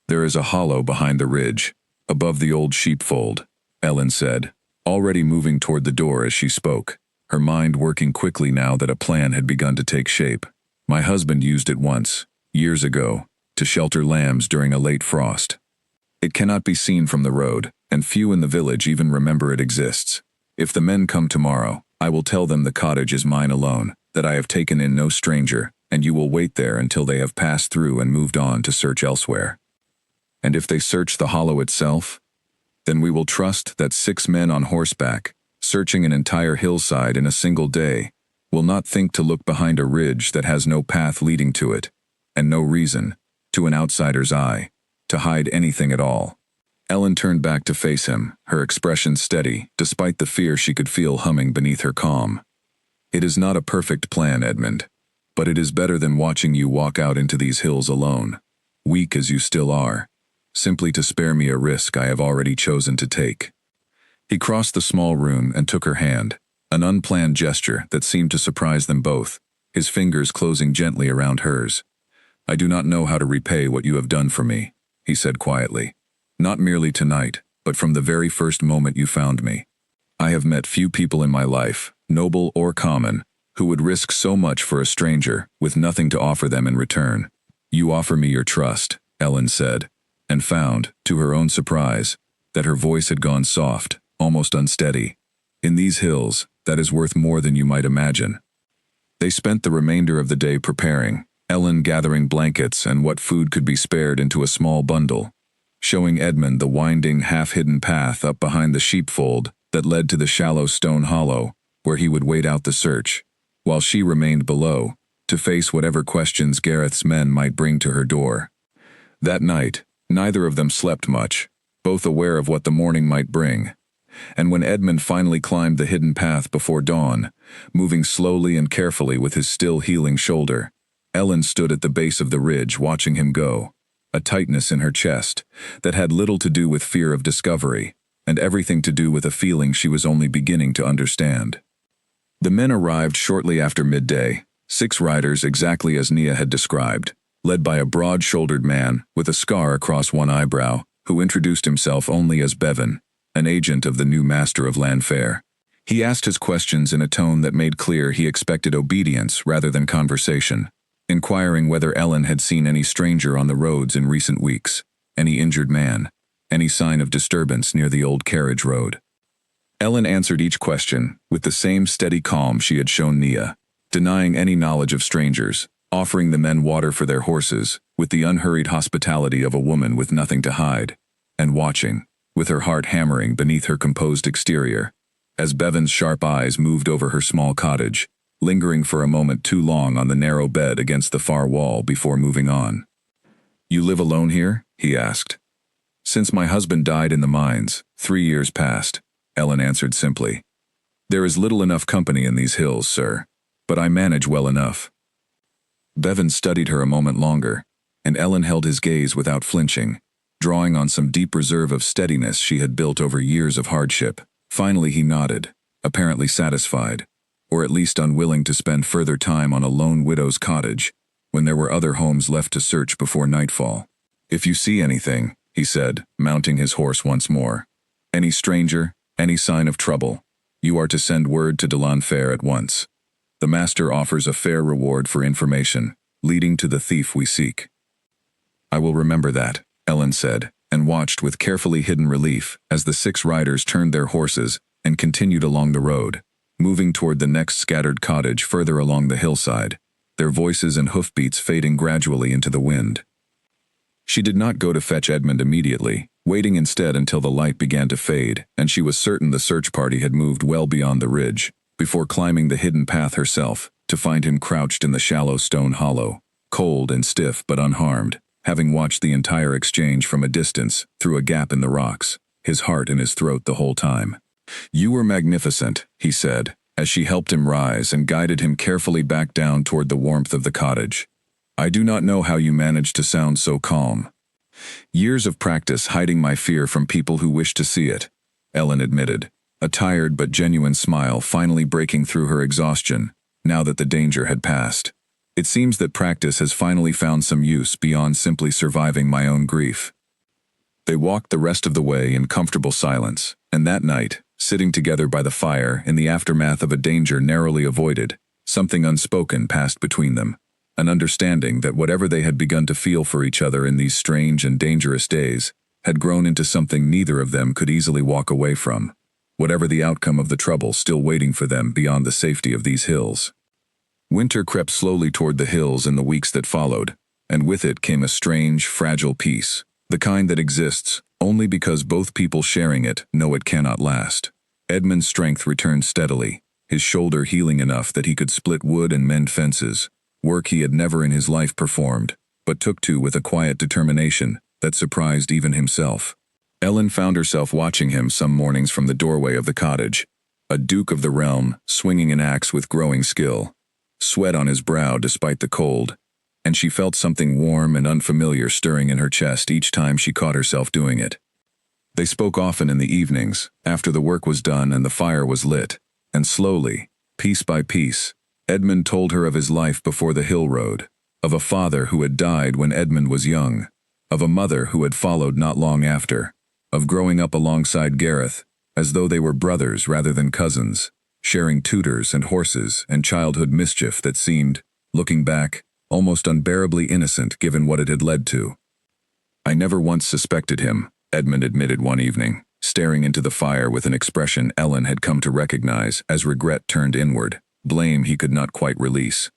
"There is a hollow behind the ridge, above the old sheepfold," Ellen said, already moving toward the door as she spoke, her mind working quickly now that a plan had begun to take shape. "My husband used it once. years ago, to shelter lambs during a late frost. It cannot be seen from the road, and few in the village even remember it exists. If the men come tomorrow, I will tell them the cottage is mine alone, that I have taken in no stranger, and you will wait there until they have passed through and moved on to search elsewhere. And if they search the hollow itself, then we will trust that 6 men on horseback, searching an entire hillside in a single day, will not think to look behind a ridge that has no path leading to it, and no reason, to an outsider's eye, to hide anything at all. Ellen turned back to face him, her expression steady, despite the fear she could feel humming beneath her calm. It is not a perfect plan, Edmund, but it is better than watching you walk out into these hills alone, weak as you still are, simply to spare me a risk I have already chosen to take. He crossed the small room and took her hand, an unplanned gesture that seemed to surprise them both, his fingers closing gently around hers. I do not know how to repay what you have done for me, he said quietly. Not merely tonight, but from the very first moment you found me. I have met few people in my life, noble or common, who would risk so much for a stranger with nothing to offer them in return. You offer me your trust, Ellen said, and found, to her own surprise, that her voice had gone soft, almost unsteady. In these hills, that is worth more than you might imagine. They spent the remainder of the day preparing, Ellen gathering blankets and what food could be spared into a small bundle, showing Edmund the winding, half-hidden path up behind the sheepfold that led to the shallow stone hollow, where he would wait out the search, while she remained below, to face whatever questions Gareth's men might bring to her door. That night, neither of them slept much, both aware of what the morning might bring. And when Edmund finally climbed the hidden path before dawn, moving slowly and carefully with his still healing shoulder, Ellen stood at the base of the ridge watching him go, a tightness in her chest that had little to do with fear of discovery, and everything to do with a feeling she was only beginning to understand. The men arrived shortly after midday, 6 riders exactly as Nia had described, led by a broad-shouldered man with a scar across one eyebrow, who introduced himself only as Bevan, an agent of the new master of Llanfair. He asked his questions in a tone that made clear he expected obedience rather than conversation, inquiring whether Ellen had seen any stranger on the roads in recent weeks, any injured man, any sign of disturbance near the old carriage road. Ellen answered each question with the same steady calm she had shown Nia, denying any knowledge of strangers, offering the men water for their horses with the unhurried hospitality of a woman with nothing to hide, and watching, with her heart hammering beneath her composed exterior, as Bevan's sharp eyes moved over her small cottage, lingering for a moment too long on the narrow bed against the far wall before moving on. "You live alone here?" he asked. "Since my husband died in the mines, 3 years past," Ellen answered simply. "There is little enough company in these hills, sir, but I manage well enough." Bevan studied her a moment longer, and Ellen held his gaze without flinching, drawing on some deep reserve of steadiness she had built over years of hardship. Finally he nodded, apparently satisfied, or at least unwilling to spend further time on a lone widow's cottage, when there were other homes left to search before nightfall. "If you see anything," he said, mounting his horse once more, "any stranger, any sign of trouble, you are to send word to Llanfair at once. The master offers a fair reward for information, leading to the thief we seek." "I will remember that," Ellen said, and watched with carefully hidden relief as the 6 riders turned their horses and continued along the road, moving toward the next scattered cottage further along the hillside, their voices and hoofbeats fading gradually into the wind. She did not go to fetch Edmund immediately, waiting instead until the light began to fade and she was certain the search party had moved well beyond the ridge, before climbing the hidden path herself, to find him crouched in the shallow stone hollow, cold and stiff but unharmed, having watched the entire exchange from a distance, through a gap in the rocks, his heart in his throat the whole time. "You were magnificent," he said, as she helped him rise and guided him carefully back down toward the warmth of the cottage. "I do not know how you managed to sound so calm." "Years of practice hiding my fear from people who wish to see it," Ellen admitted, a tired but genuine smile finally breaking through her exhaustion, now that the danger had passed. "It seems that practice has finally found some use beyond simply surviving my own grief." They walked the rest of the way in comfortable silence, and that night, sitting together by the fire in the aftermath of a danger narrowly avoided, something unspoken passed between them, an understanding that whatever they had begun to feel for each other in these strange and dangerous days had grown into something neither of them could easily walk away from, whatever the outcome of the trouble still waiting for them beyond the safety of these hills. Winter crept slowly toward the hills in the weeks that followed, and with it came a strange, fragile peace, the kind that exists only because both people sharing it know it cannot last. Edmund's strength returned steadily, his shoulder healing enough that he could split wood and mend fences, work he had never in his life performed, but took to with a quiet determination that surprised even himself. Ellen found herself watching him some mornings from the doorway of the cottage, a duke of the realm, swinging an axe with growing skill, sweat on his brow despite the cold, and she felt something warm and unfamiliar stirring in her chest each time she caught herself doing it. They spoke often in the evenings, after the work was done and the fire was lit, and slowly, piece by piece, Edmund told her of his life before the hill road, of a father who had died when Edmund was young, of a mother who had followed not long after, of growing up alongside Gareth, as though they were brothers rather than cousins, sharing tutors and horses and childhood mischief that seemed, looking back, almost unbearably innocent given what it had led to. "I never once suspected him," Edmund admitted one evening, staring into the fire with an expression Ellen had come to recognize as regret turned inward, blame he could not quite release.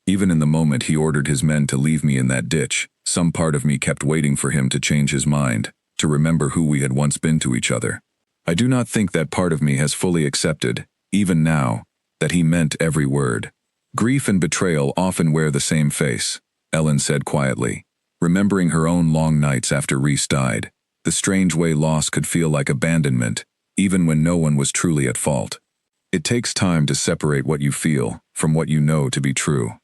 "Even in the moment he ordered his men to leave me in that ditch, some part of me kept waiting for him to change his mind, to remember who we had once been to each other. I do not think that part of me has fully accepted, even now, that he meant every word. Grief and betrayal often wear the same face," Ellen said quietly, remembering her own long nights after Rhys died, the strange way loss could feel like abandonment, even when no one was truly at fault. "It takes time to separate what you feel from what you know to be true."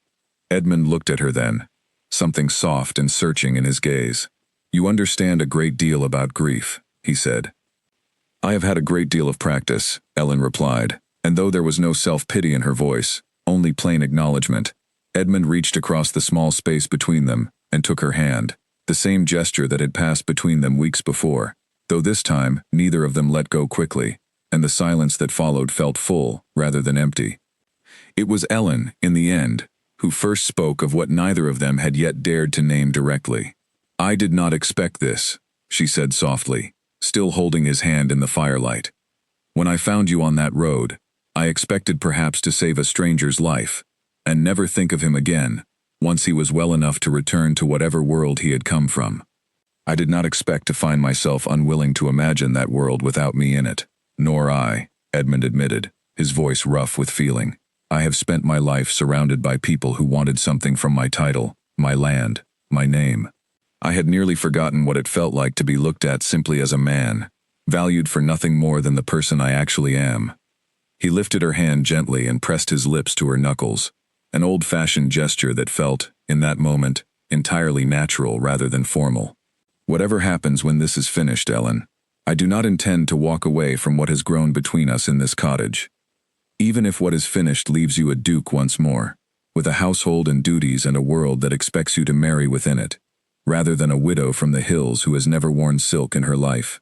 Edmund looked at her then, something soft and searching in his gaze. "You understand a great deal about grief," he said. "I have had a great deal of practice," Ellen replied, and though there was no self-pity in her voice, only plain acknowledgement, Edmund reached across the small space between them and took her hand, the same gesture that had passed between them weeks before, though this time neither of them let go quickly, and the silence that followed felt full rather than empty. It was Ellen, in the end, who first spoke of what neither of them had yet dared to name directly. "I did not expect this," she said softly, still holding his hand in the firelight. "When I found you on that road, I expected perhaps to save a stranger's life, and never think of him again, once he was well enough to return to whatever world he had come from. I did not expect to find myself unwilling to imagine that world without me in it." "Nor I," Edmund admitted, his voice rough with feeling. "I have spent my life surrounded by people who wanted something from my title, my land, my name. I had nearly forgotten what it felt like to be looked at simply as a man, valued for nothing more than the person I actually am." He lifted her hand gently and pressed his lips to her knuckles, an old-fashioned gesture that felt, in that moment, entirely natural rather than formal. "Whatever happens when this is finished, Ellen, I do not intend to walk away from what has grown between us in this cottage. Even if what is finished leaves you a duke once more, with a household and duties and a world that expects you to marry within it, rather than a widow from the hills who has never worn silk in her life."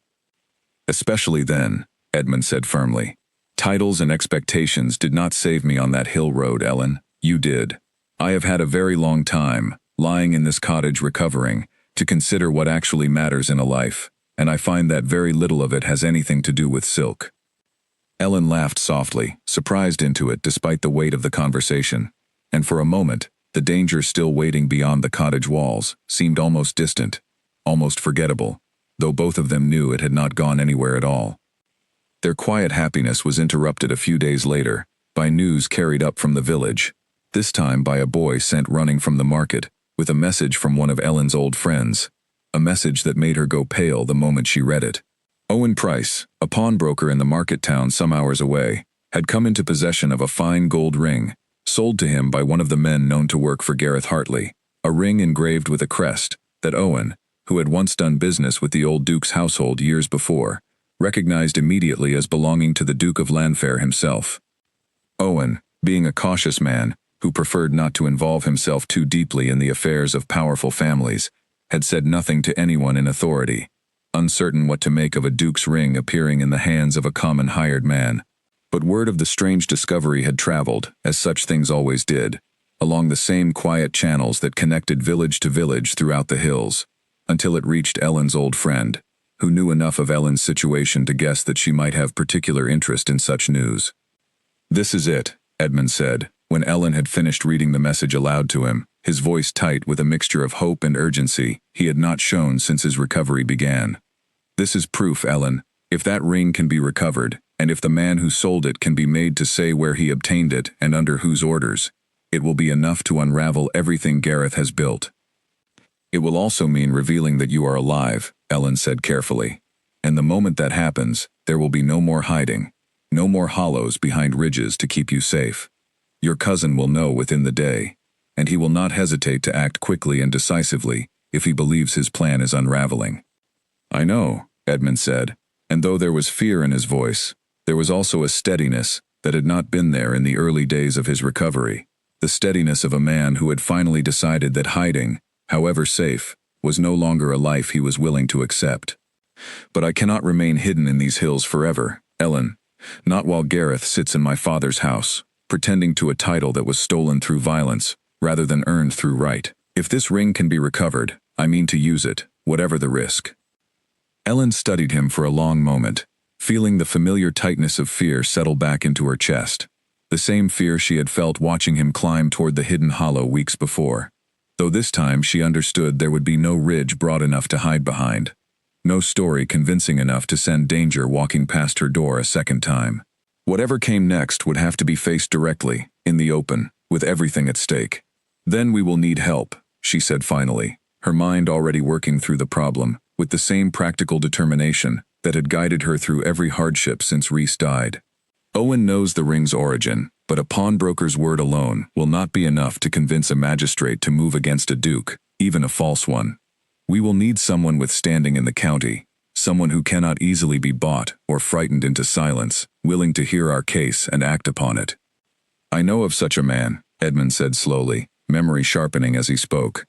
"Especially then," Edmund said firmly. "Titles and expectations did not save me on that hill road, Ellen. You did. I have had a very long time, lying in this cottage recovering, to consider what actually matters in a life, and I find that very little of it has anything to do with silk." Ellen laughed softly, surprised into it despite the weight of the conversation, and for a moment, the danger still waiting beyond the cottage walls seemed almost distant, almost forgettable, though both of them knew it had not gone anywhere at all. Their quiet happiness was interrupted a few days later by news carried up from the village, this time by a boy sent running from the market with a message from one of Ellen's old friends, a message that made her go pale the moment she read it. Owen Price, a pawnbroker in the market town some hours away, had come into possession of a fine gold ring, sold to him by one of the men known to work for Gareth Hartley, a ring engraved with a crest that Owen, who had once done business with the old Duke's household years before, recognized immediately as belonging to the Duke of Llanfair himself. Owen, being a cautious man, who preferred not to involve himself too deeply in the affairs of powerful families, had said nothing to anyone in authority, uncertain what to make of a duke's ring appearing in the hands of a common hired man. But word of the strange discovery had traveled, as such things always did, along the same quiet channels that connected village to village throughout the hills, until it reached Ellen's old friend, who knew enough of Ellen's situation to guess that she might have particular interest in such news. "This is it," Edmund said, when Ellen had finished reading the message aloud to him, his voice tight with a mixture of hope and urgency he had not shown since his recovery began. "This is proof, Ellen. If that ring can be recovered, and if the man who sold it can be made to say where he obtained it and under whose orders, it will be enough to unravel everything Gareth has built. It will also mean revealing that you are alive," Ellen said carefully. "And the moment that happens, there will be no more hiding, no more hollows behind ridges to keep you safe. Your cousin will know within the day, and he will not hesitate to act quickly and decisively if he believes his plan is unraveling." "I know," Edmund said, and though there was fear in his voice, there was also a steadiness that had not been there in the early days of his recovery, the steadiness of a man who had finally decided that hiding, however safe, was no longer a life he was willing to accept. "But I cannot remain hidden in these hills forever, Ellen, not while Gareth sits in my father's house, pretending to a title that was stolen through violence, rather than earned through right. If this ring can be recovered, I mean to use it, whatever the risk." Ellen studied him for a long moment, feeling the familiar tightness of fear settle back into her chest, the same fear she had felt watching him climb toward the hidden hollow weeks before, though this time she understood there would be no ridge broad enough to hide behind, no story convincing enough to send danger walking past her door a second time. Whatever came next would have to be faced directly, in the open, with everything at stake. "Then we will need help," she said finally, her mind already working through the problem, with the same practical determination that had guided her through every hardship since Rhys died. "Owen knows the ring's origin, but a pawnbroker's word alone will not be enough to convince a magistrate to move against a duke, even a false one. We will need someone with standing in the county, someone who cannot easily be bought or frightened into silence, willing to hear our case and act upon it." "I know of such a man," Edmund said slowly, memory sharpening as he spoke.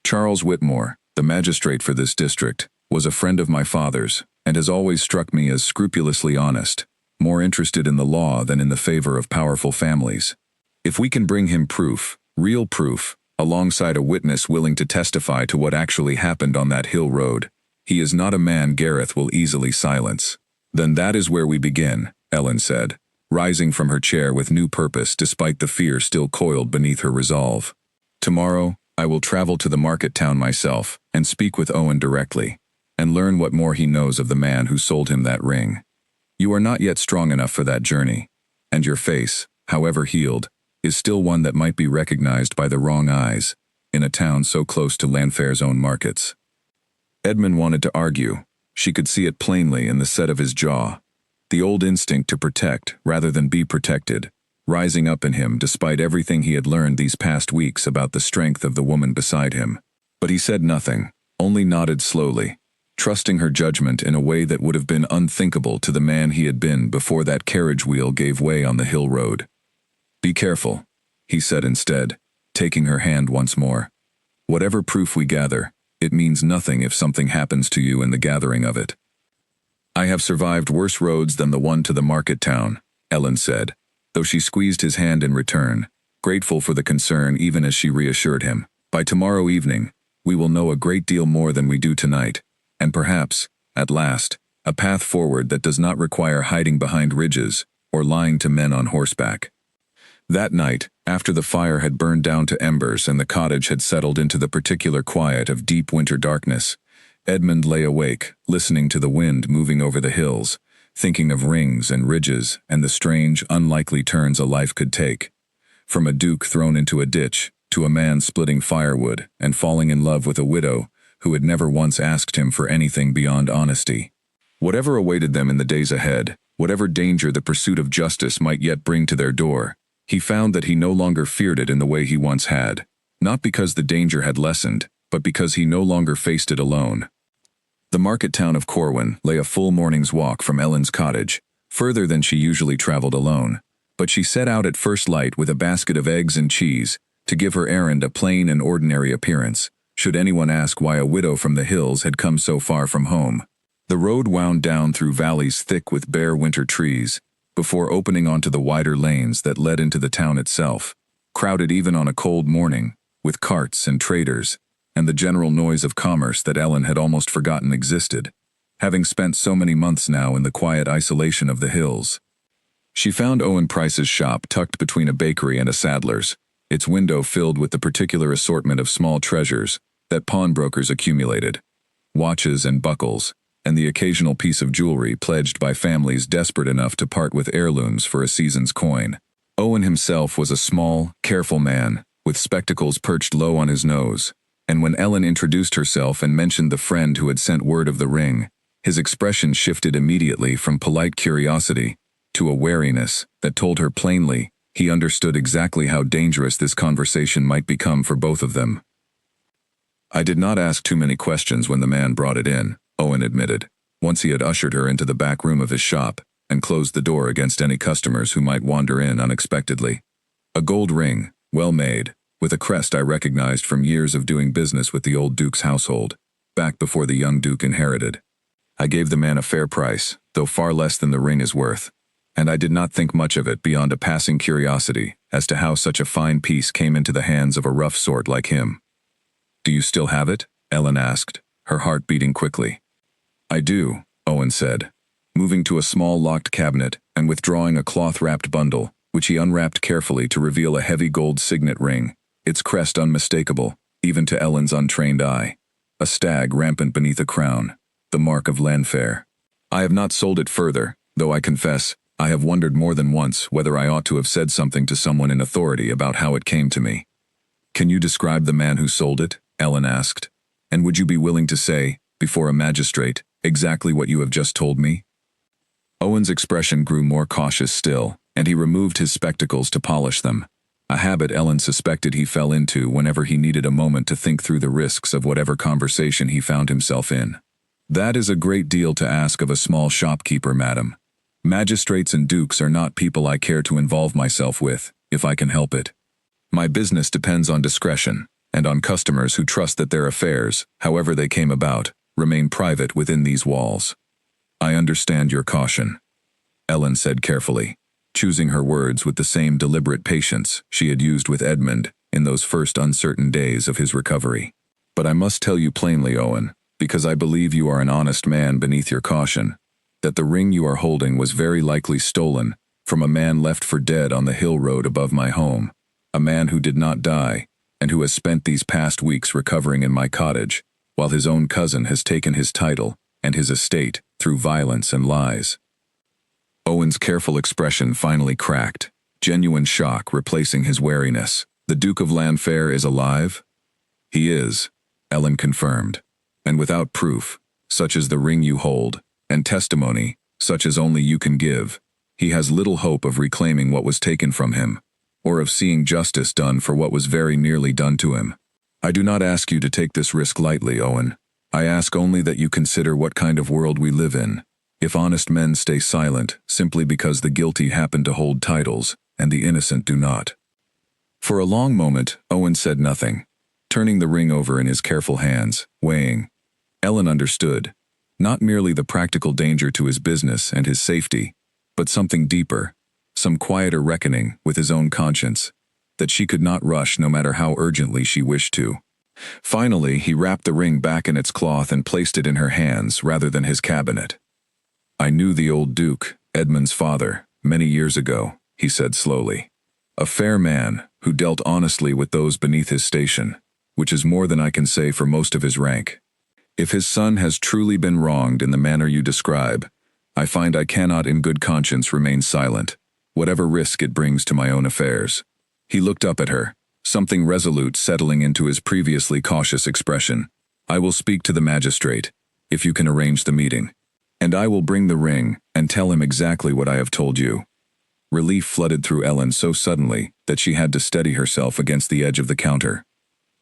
"Charles Whitmore, the magistrate for this district, was a friend of my father's, and has always struck me as scrupulously honest, more interested in the law than in the favor of powerful families. If we can bring him proof, real proof, alongside a witness willing to testify to what actually happened on that hill road, he is not a man Gareth will easily silence." "Then that is where we begin," Ellen said, rising from her chair with new purpose despite the fear still coiled beneath her resolve. "Tomorrow, I will travel to the market town myself and speak with Owen directly, and learn what more he knows of the man who sold him that ring. You are not yet strong enough for that journey, and your face, however healed, is still one that might be recognized by the wrong eyes, in a town so close to Llanfair's own markets." Edmund wanted to argue. She could see it plainly in the set of his jaw, the old instinct to protect rather than be protected, rising up in him despite everything he had learned these past weeks about the strength of the woman beside him. But he said nothing, only nodded slowly, trusting her judgment in a way that would have been unthinkable to the man he had been before that carriage wheel gave way on the hill road. "Be careful," he said instead, taking her hand once more. "Whatever proof we gather, it means nothing if something happens to you in the gathering of it." "I have survived worse roads than the one to the market town," Ellen said, though she squeezed his hand in return, grateful for the concern even as she reassured him. "By tomorrow evening, we will know a great deal more than we do tonight, and perhaps, at last, a path forward that does not require hiding behind ridges or lying to men on horseback." That night, after the fire had burned down to embers and the cottage had settled into the particular quiet of deep winter darkness, Edmund lay awake, listening to the wind moving over the hills, thinking of rings and ridges and the strange, unlikely turns a life could take. From a duke thrown into a ditch, to a man splitting firewood and falling in love with a widow who had never once asked him for anything beyond honesty. Whatever awaited them in the days ahead, whatever danger the pursuit of justice might yet bring to their door, he found that he no longer feared it in the way he once had, not because the danger had lessened, but because he no longer faced it alone. The market town of Corwin lay a full morning's walk from Ellen's cottage, further than she usually traveled alone, but she set out at first light with a basket of eggs and cheese to give her errand a plain and ordinary appearance, should anyone ask why a widow from the hills had come so far from home. The road wound down through valleys thick with bare winter trees, before opening onto the wider lanes that led into the town itself, crowded even on a cold morning, with carts and traders, and the general noise of commerce that Ellen had almost forgotten existed, having spent so many months now in the quiet isolation of the hills. She found Owen Price's shop tucked between a bakery and a saddler's, its window filled with the particular assortment of small treasures that pawnbrokers accumulated, watches and buckles, and the occasional piece of jewelry pledged by families desperate enough to part with heirlooms for a season's coin. Owen himself was a small, careful man, with spectacles perched low on his nose, and when Ellen introduced herself and mentioned the friend who had sent word of the ring, his expression shifted immediately from polite curiosity to a wariness that told her plainly he understood exactly how dangerous this conversation might become for both of them. "I did not ask too many questions when the man brought it in," Owen admitted, once he had ushered her into the back room of his shop and closed the door against any customers who might wander in unexpectedly. "A gold ring, well made, with a crest I recognized from years of doing business with the old Duke's household, back before the young Duke inherited. I gave the man a fair price, though far less than the ring is worth, and I did not think much of it beyond a passing curiosity as to how such a fine piece came into the hands of a rough sort like him." "Do you still have it?" Ellen asked, her heart beating quickly. "I do," Owen said, moving to a small locked cabinet and withdrawing a cloth-wrapped bundle, which he unwrapped carefully to reveal a heavy gold signet ring, its crest unmistakable, even to Ellen's untrained eye. A stag rampant beneath a crown, the mark of Llanfair. "I have not sold it further, though I confess, I have wondered more than once whether I ought to have said something to someone in authority about how it came to me." "Can you describe the man who sold it?" Ellen asked. "And would you be willing to say, before a magistrate, exactly what you have just told me?" Owen's expression grew more cautious still, and he removed his spectacles to polish them, a habit Ellen suspected he fell into whenever he needed a moment to think through the risks of whatever conversation he found himself in. "That is a great deal to ask of a small shopkeeper, madam. Magistrates and dukes are not people I care to involve myself with, if I can help it. My business depends on discretion, and on customers who trust that their affairs, however they came about, remain private within these walls." "I understand your caution," Ellen said carefully, choosing her words with the same deliberate patience she had used with Edmund in those first uncertain days of his recovery. "But I must tell you plainly, Owen, because I believe you are an honest man beneath your caution, that the ring you are holding was very likely stolen from a man left for dead on the hill road above my home, a man who did not die, and who has spent these past weeks recovering in my cottage, while his own cousin has taken his title and his estate through violence and lies." Owen's careful expression finally cracked, genuine shock replacing his wariness. "The Duke of Llanfair is alive?" "He is," Ellen confirmed, "and without proof, such as the ring you hold, and testimony, such as only you can give, he has little hope of reclaiming what was taken from him, or of seeing justice done for what was very nearly done to him. I do not ask you to take this risk lightly, Owen. I ask only that you consider what kind of world we live in, if honest men stay silent simply because the guilty happen to hold titles, and the innocent do not." For a long moment, Owen said nothing, turning the ring over in his careful hands, weighing. Ellen understood. Not merely the practical danger to his business and his safety, but something deeper, some quieter reckoning with his own conscience, that she could not rush no matter how urgently she wished to. Finally, he wrapped the ring back in its cloth and placed it in her hands rather than his cabinet. "I knew the old Duke, Edmund's father, many years ago," he said slowly. "A fair man who dealt honestly with those beneath his station, which is more than I can say for most of his rank. If his son has truly been wronged in the manner you describe, I find I cannot in good conscience remain silent, whatever risk it brings to my own affairs." He looked up at her, something resolute settling into his previously cautious expression. "I will speak to the magistrate, if you can arrange the meeting. And I will bring the ring and tell him exactly what I have told you." Relief flooded through Ellen so suddenly that she had to steady herself against the edge of the counter.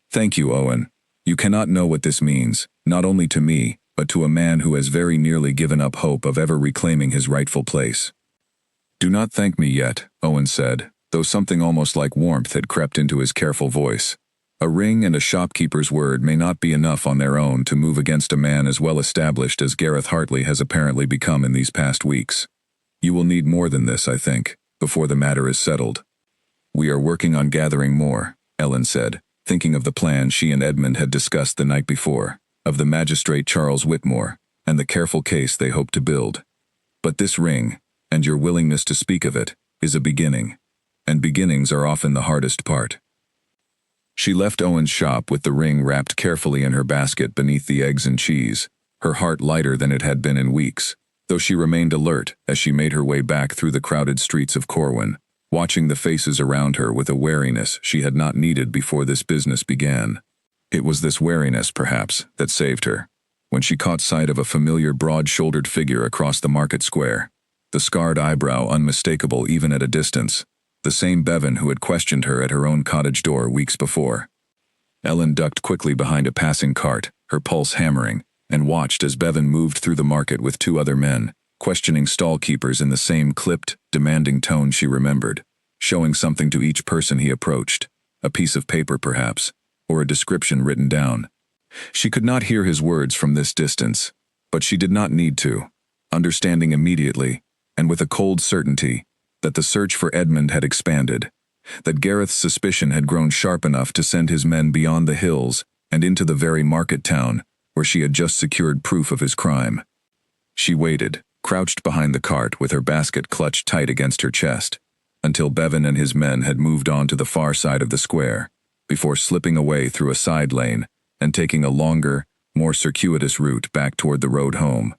"Thank you, Owen. You cannot know what this means, not only to me, but to a man who has very nearly given up hope of ever reclaiming his rightful place." "Do not thank me yet," Owen said, though something almost like warmth had crept into his careful voice. "A ring and a shopkeeper's word may not be enough on their own to move against a man as well established as Gareth Hartley has apparently become in these past weeks. You will need more than this, I think, before the matter is settled." "We are working on gathering more," Ellen said, thinking of the plan she and Edmund had discussed the night before, of the magistrate Charles Whitmore, and the careful case they hoped to build. "But this ring, and your willingness to speak of it, is a beginning. And beginnings are often the hardest part." She left Owen's shop with the ring wrapped carefully in her basket beneath the eggs and cheese, her heart lighter than it had been in weeks, though she remained alert as she made her way back through the crowded streets of Corwin, watching the faces around her with a wariness she had not needed before this business began. It was this wariness, perhaps, that saved her. When she caught sight of a familiar broad-shouldered figure across the market square, the scarred eyebrow unmistakable even at a distance, the same Bevan who had questioned her at her own cottage door weeks before. Ellen ducked quickly behind a passing cart, her pulse hammering, and watched as Bevan moved through the market with two other men, questioning stall-keepers in the same clipped, demanding tone she remembered, showing something to each person he approached, a piece of paper perhaps, or a description written down. She could not hear his words from this distance, but she did not need to, understanding immediately, and with a cold certainty, that the search for Edmund had expanded, that Gareth's suspicion had grown sharp enough to send his men beyond the hills and into the very market town where she had just secured proof of his crime. She waited, crouched behind the cart with her basket clutched tight against her chest, until Bevan and his men had moved on to the far side of the square, before slipping away through a side lane and taking a longer, more circuitous route back toward the road home,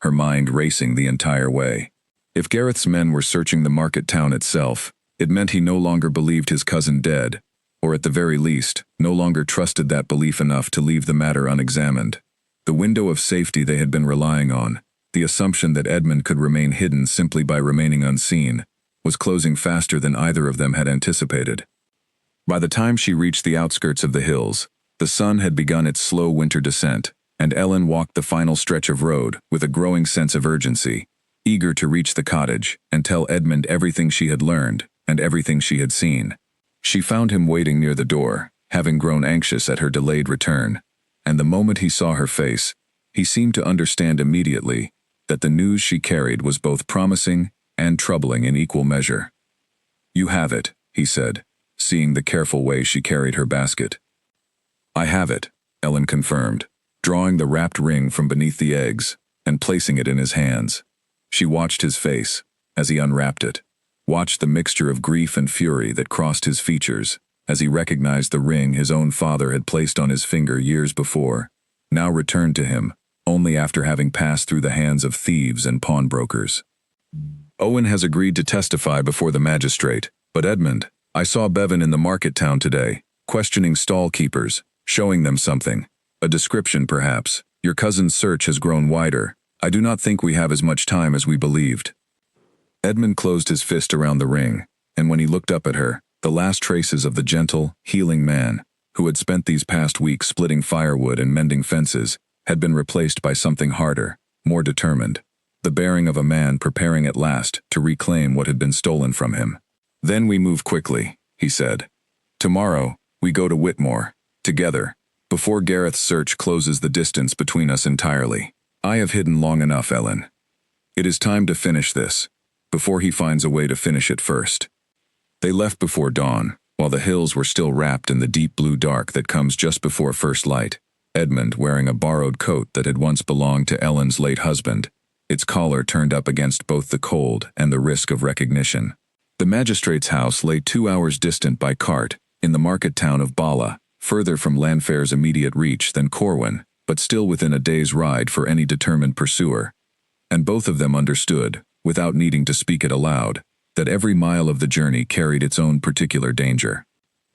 her mind racing the entire way. If Gareth's men were searching the market town itself, it meant he no longer believed his cousin dead, or at the very least, no longer trusted that belief enough to leave the matter unexamined. The window of safety they had been relying on, the assumption that Edmund could remain hidden simply by remaining unseen, was closing faster than either of them had anticipated. By the time she reached the outskirts of the hills, the sun had begun its slow winter descent, and Ellen walked the final stretch of road with a growing sense of urgency, eager to reach the cottage and tell Edmund everything she had learned and everything she had seen. She found him waiting near the door, having grown anxious at her delayed return, and the moment he saw her face, he seemed to understand immediately that the news she carried was both promising and troubling in equal measure. "You have it," he said, seeing the careful way she carried her basket. "I have it," Ellen confirmed, drawing the wrapped ring from beneath the eggs and placing it in his hands. She watched his face as he unwrapped it, watched the mixture of grief and fury that crossed his features as he recognized the ring his own father had placed on his finger years before, now returned to him only after having passed through the hands of thieves and pawnbrokers. "Owen has agreed to testify before the magistrate, but Edmund, I saw Bevan in the market town today, questioning stall keepers, showing them something, a description perhaps. Your cousin's search has grown wider. I do not think we have as much time as we believed." Edmund closed his fist around the ring, and when he looked up at her, the last traces of the gentle, healing man, who had spent these past weeks splitting firewood and mending fences, had been replaced by something harder, more determined, the bearing of a man preparing at last to reclaim what had been stolen from him. "Then we move quickly," he said. "Tomorrow, we go to Whitmore, together, before Gareth's search closes the distance between us entirely. I have hidden long enough, Ellen. It is time to finish this, before he finds a way to finish it first." They left before dawn, while the hills were still wrapped in the deep blue dark that comes just before first light, Edmund wearing a borrowed coat that had once belonged to Ellen's late husband, its collar turned up against both the cold and the risk of recognition. The magistrate's house lay 2 hours distant by cart, in the market town of Bala, further from Llanfair's immediate reach than Corwin, but still within a day's ride for any determined pursuer. And both of them understood, without needing to speak it aloud, that every mile of the journey carried its own particular danger.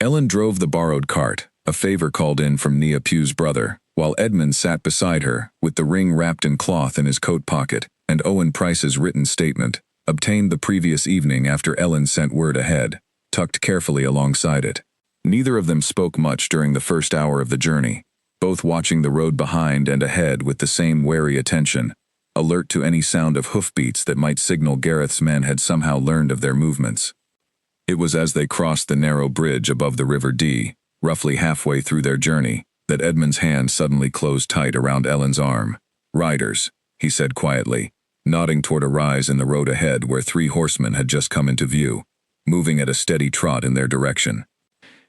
Ellen drove the borrowed cart, a favor called in from Nia Pugh's brother, while Edmund sat beside her, with the ring wrapped in cloth in his coat pocket, and Owen Price's written statement, obtained the previous evening after Ellen sent word ahead, tucked carefully alongside it. Neither of them spoke much during the first hour of the journey, both watching the road behind and ahead with the same wary attention, alert to any sound of hoofbeats that might signal Gareth's men had somehow learned of their movements. It was as they crossed the narrow bridge above the River Dee, roughly halfway through their journey, that Edmund's hand suddenly closed tight around Ellen's arm. "Riders," he said quietly, nodding toward a rise in the road ahead where 3 horsemen had just come into view. moving at a steady trot in their direction.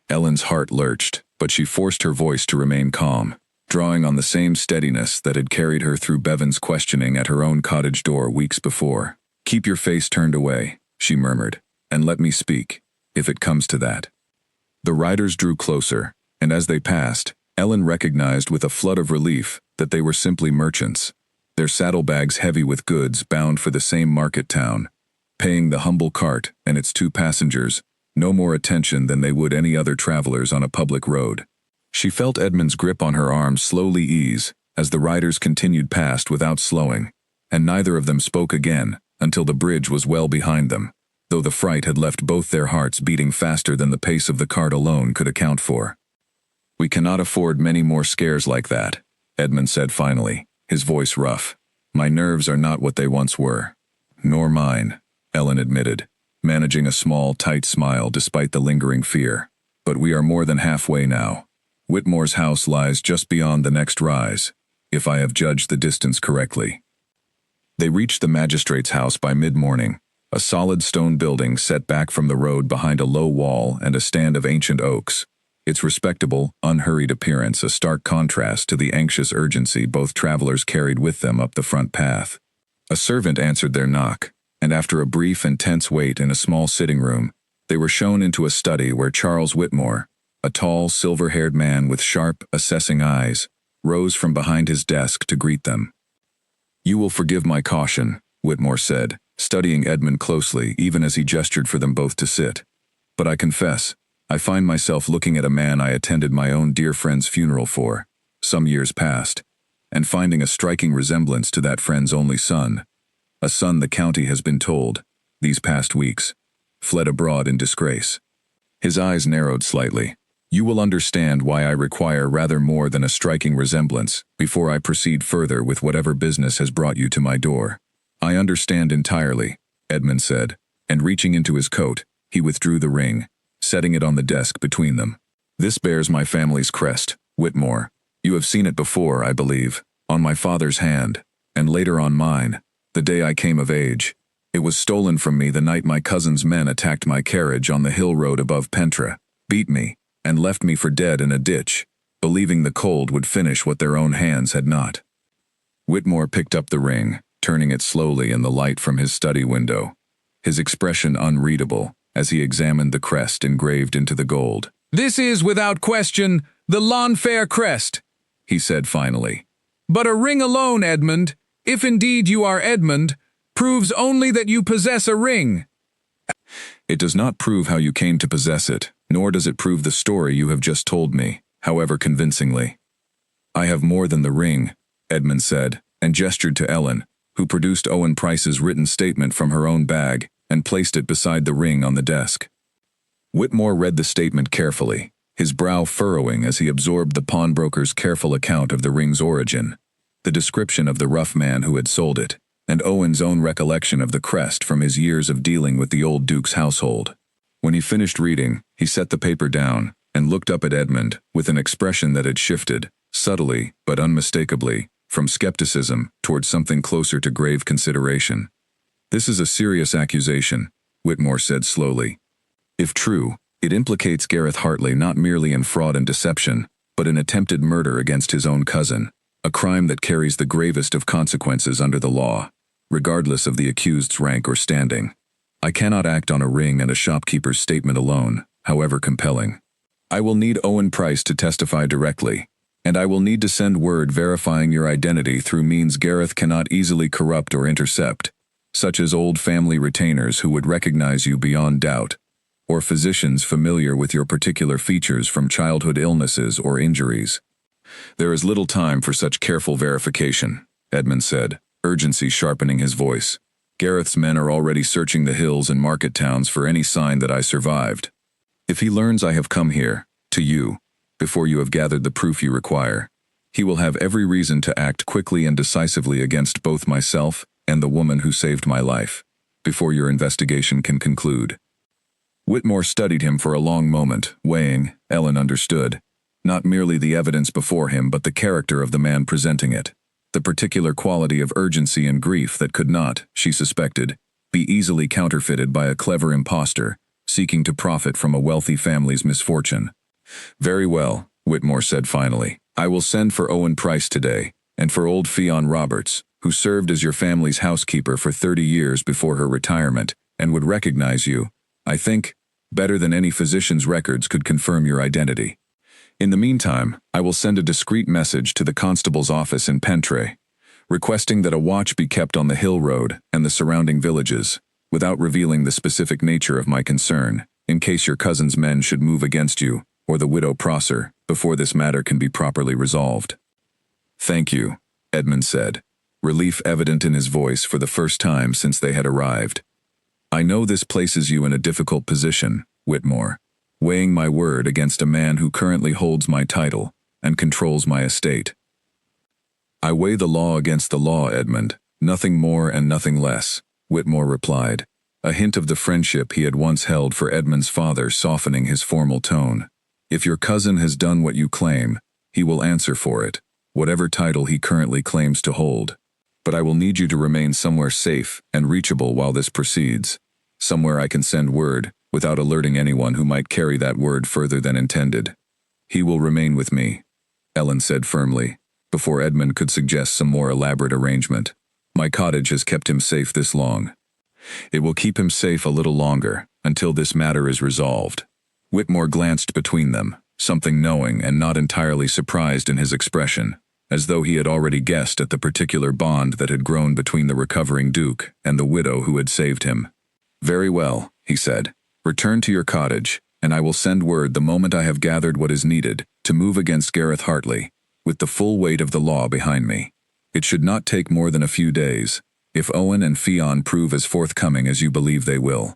Ellen's heart lurched, but she forced her voice to remain calm, drawing on the same steadiness that had carried her through Bevan's questioning at her own cottage door weeks before. "Keep your face turned away," she murmured, "and let me speak, if it comes to that." The riders drew closer, and as they passed, Ellen recognized with a flood of relief that they were simply merchants, their saddlebags heavy with goods bound for the same market town, paying the humble cart and its 2 passengers no more attention than they would any other travelers on a public road. She felt Edmund's grip on her arm slowly ease as the riders continued past without slowing, and neither of them spoke again until the bridge was well behind them, though the fright had left both their hearts beating faster than the pace of the cart alone could account for. "We cannot afford many more scares like that," Edmund said finally, his voice rough. "My nerves are not what they once were." "Nor mine," Ellen admitted, managing a small, tight smile despite the lingering fear. "But we are more than halfway now. Whitmore's house lies just beyond the next rise, if I have judged the distance correctly." They reached the magistrate's house by mid-morning, a solid stone building set back from the road behind a low wall and a stand of ancient oaks, its respectable, unhurried appearance a stark contrast to the anxious urgency both travelers carried with them up the front path. A servant answered their knock, and after a brief and tense wait in a small sitting room, they were shown into a study where Charles Whitmore, a tall, silver-haired man with sharp, assessing eyes, rose from behind his desk to greet them. "You will forgive my caution," Whitmore said, studying Edmund closely even as he gestured for them both to sit. "But I confess, I find myself looking at a man I attended my own dear friend's funeral for, some years past, and finding a striking resemblance to that friend's only son, a son the county has been told, these past weeks, fled abroad in disgrace." His eyes narrowed slightly. "You will understand why I require rather more than a striking resemblance before I proceed further with whatever business has brought you to my door." "I understand entirely," Edmund said, and reaching into his coat, he withdrew the ring, setting it on the desk between them. "This bears my family's crest, Whitmore. You have seen it before, I believe, on my father's hand, and later on mine, the day I came of age. It was stolen from me the night my cousin's men attacked my carriage on the hill road above Pentre, beat me, and left me for dead in a ditch, believing the cold would finish what their own hands had not." Whitmore picked up the ring, turning it slowly in the light from his study window, his expression unreadable as he examined the crest engraved into the gold. "This is, without question, the Llanfair crest," he said finally. "But a ring alone, Edmund, if indeed you are Edmund, proves only that you possess a ring." "It does not prove how you came to possess it, nor does it prove the story you have just told me, however convincingly." "I have more than the ring," Edmund said, and gestured to Ellen, who produced Owen Price's written statement from her own bag and placed it beside the ring on the desk. Whitmore read the statement carefully, his brow furrowing as he absorbed the pawnbroker's careful account of the ring's origin, the description of the rough man who had sold it, and Owen's own recollection of the crest from his years of dealing with the old Duke's household. When he finished reading, he set the paper down and looked up at Edmund with an expression that had shifted, subtly but unmistakably, from skepticism towards something closer to grave consideration. "This is a serious accusation," Whitmore said slowly. "If true, it implicates Gareth Hartley not merely in fraud and deception, but in attempted murder against his own cousin, a crime that carries the gravest of consequences under the law, regardless of the accused's rank or standing. I cannot act on a ring and a shopkeeper's statement alone, however compelling. I will need Owen Price to testify directly, and I will need to send word verifying your identity through means Gareth cannot easily corrupt or intercept, such as old family retainers who would recognize you beyond doubt, or physicians familiar with your particular features from childhood illnesses or injuries." "There is little time for such careful verification," Edmund said, urgency sharpening his voice. "Gareth's men are already searching the hills and market towns for any sign that I survived. If he learns I have come here, to you, before you have gathered the proof you require, he will have every reason to act quickly and decisively against both myself and the woman who saved my life, before your investigation can conclude." Whitmore studied him for a long moment, weighing, Ellen understood, not merely the evidence before him but the character of the man presenting it, the particular quality of urgency and grief that could not, she suspected, be easily counterfeited by a clever impostor seeking to profit from a wealthy family's misfortune. Very well, Whitmore said finally. I will send for Owen Price today, and for old Fionn Roberts, who served as your family's housekeeper for 30 years before her retirement, and would recognize you, I think, better than any physician's records could confirm your identity. In the meantime, I will send a discreet message to the constable's office in Pentre, requesting that a watch be kept on the Hill Road and the surrounding villages, without revealing the specific nature of my concern, in case your cousin's men should move against you, or the widow Prosser, before this matter can be properly resolved. Thank you, Edmund said, relief evident in his voice for the first time since they had arrived. I know this places you in a difficult position, Whitmore, weighing my word against a man who currently holds my title and controls my estate. I weigh the law against the law, Edmund, nothing more and nothing less, Whitmore replied, a hint of the friendship he had once held for Edmund's father softening his formal tone. If your cousin has done what you claim, he will answer for it, whatever title he currently claims to hold. But I will need you to remain somewhere safe and reachable while this proceeds, somewhere I can send word, without alerting anyone who might carry that word further than intended. He will remain with me, Ellen said firmly, before Edmund could suggest some more elaborate arrangement. My cottage has kept him safe this long. It will keep him safe a little longer, until this matter is resolved. Whitmore glanced between them, something knowing and not entirely surprised in his expression, as though he had already guessed at the particular bond that had grown between the recovering Duke and the widow who had saved him. Very well, he said. Return to your cottage, and I will send word the moment I have gathered what is needed to move against Gareth Hartley, with the full weight of the law behind me. It should not take more than a few days, if Owen and Fionn prove as forthcoming as you believe they will.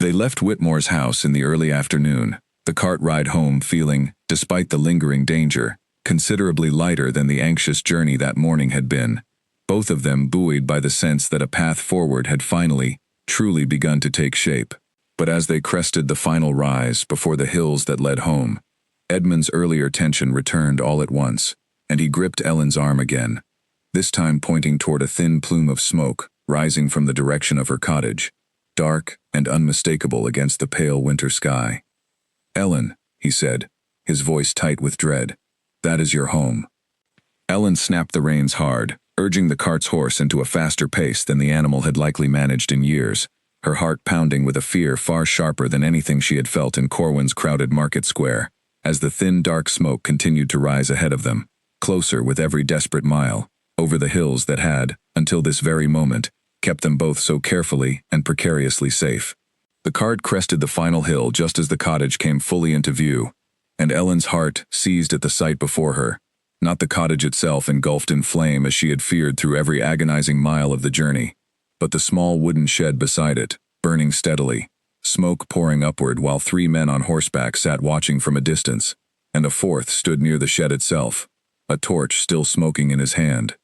They left Whitmore's house in the early afternoon, the cart ride home feeling, despite the lingering danger, considerably lighter than the anxious journey that morning had been, both of them buoyed by the sense that a path forward had finally, truly begun to take shape. But as they crested the final rise before the hills that led home, Edmund's earlier tension returned all at once, and he gripped Ellen's arm again, this time pointing toward a thin plume of smoke rising from the direction of her cottage, dark and unmistakable against the pale winter sky. Ellen, he said, his voice tight with dread, that is your home. Ellen snapped the reins hard, urging the cart's horse into a faster pace than the animal had likely managed in years, her heart pounding with a fear far sharper than anything she had felt in Corwin's crowded market square, as the thin dark smoke continued to rise ahead of them, closer with every desperate mile, over the hills that had, until this very moment, kept them both so carefully and precariously safe. The cart crested the final hill just as the cottage came fully into view, and Ellen's heart seized at the sight before her, not the cottage itself engulfed in flame as she had feared through every agonizing mile of the journey, but the small wooden shed beside it, burning steadily, smoke pouring upward while 3 men on horseback sat watching from a distance, and a 4th stood near the shed itself, a torch still smoking in his hand.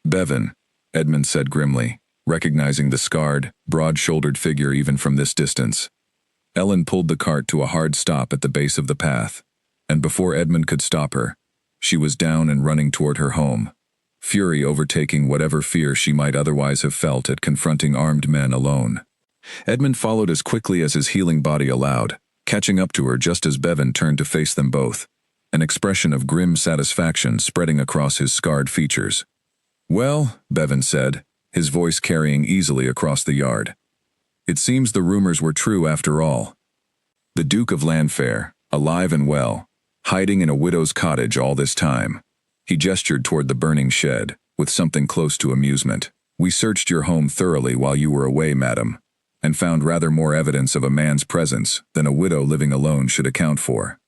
Bevan, Edmund said grimly, recognizing the scarred, broad-shouldered figure even from this distance. Ellen pulled the cart to a hard stop at the base of the path, and before Edmund could stop her, she was down and running toward her home, fury overtaking whatever fear she might otherwise have felt at confronting armed men alone. Edmund followed as quickly as his healing body allowed, catching up to her just as Bevan turned to face them both, an expression of grim satisfaction spreading across his scarred features. Well, Bevan said, his voice carrying easily across the yard. It seems the rumors were true after all. The Duke of Llanfair, alive and well, hiding in a widow's cottage all this time. He gestured toward the burning shed, with something close to amusement. We searched your home thoroughly while you were away, madam, and found rather more evidence of a man's presence than a widow living alone should account for.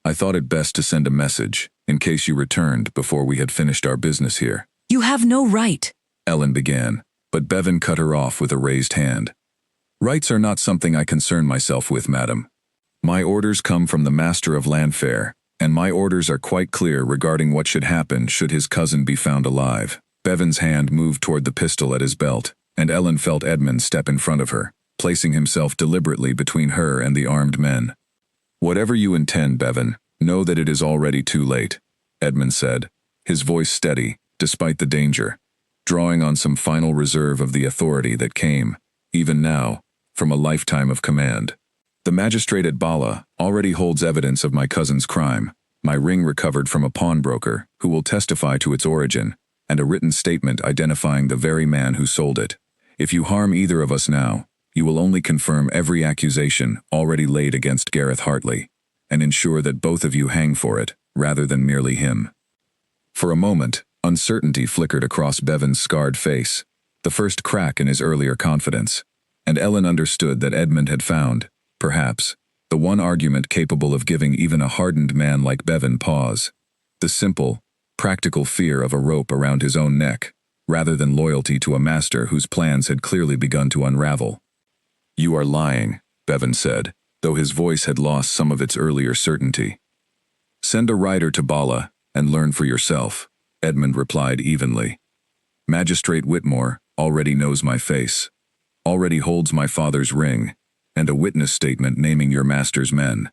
I thought it best to send a message, in case you returned before we had finished our business here. You have no right, Ellen began, but Bevan cut her off with a raised hand. Rights are not something I concern myself with, madam. My orders come from the master of Llanfair, and my orders are quite clear regarding what should happen should his cousin be found alive. Bevan's hand moved toward the pistol at his belt, and Ellen felt Edmund step in front of her, placing himself deliberately between her and the armed men. Whatever you intend, Bevan, know that it is already too late, Edmund said, his voice steady, despite the danger, drawing on some final reserve of the authority that came, even now, from a lifetime of command. The magistrate at Bala already holds evidence of my cousin's crime, my ring recovered from a pawnbroker who will testify to its origin, and a written statement identifying the very man who sold it. If you harm either of us now, you will only confirm every accusation already laid against Gareth Hartley, and ensure that both of you hang for it, rather than merely him. For a moment, uncertainty flickered across Bevan's scarred face, the first crack in his earlier confidence, and Ellen understood that Edmund had found, perhaps, the one argument capable of giving even a hardened man like Bevan pause: the simple, practical fear of a rope around his own neck, rather than loyalty to a master whose plans had clearly begun to unravel. "You are lying," Bevan said, though his voice had lost some of its earlier certainty. "Send a rider to Bala and learn for yourself," Edmund replied evenly. "Magistrate Whitmore already knows my face, already holds my father's ring, and a witness statement naming your master's men.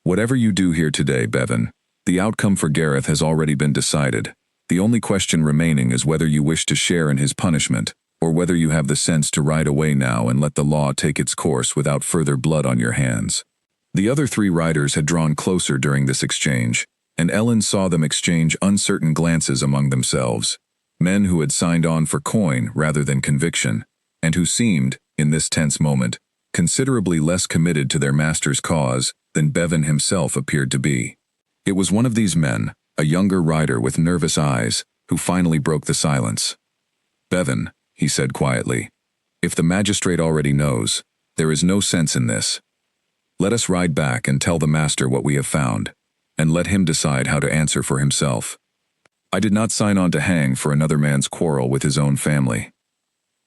Whatever you do here today, Bevan, the outcome for Gareth has already been decided. The only question remaining is whether you wish to share in his punishment, or whether you have the sense to ride away now and let the law take its course without further blood on your hands." The other three riders had drawn closer during this exchange, and Ellen saw them exchange uncertain glances among themselves, men who had signed on for coin rather than conviction, and who seemed, in this tense moment, considerably less committed to their master's cause than Bevan himself appeared to be. It was one of these men, a younger rider with nervous eyes, who finally broke the silence. "Bevan," he said quietly, "if the magistrate already knows, there is no sense in this. Let us ride back and tell the master what we have found, and let him decide how to answer for himself. I did not sign on to hang for another man's quarrel with his own family."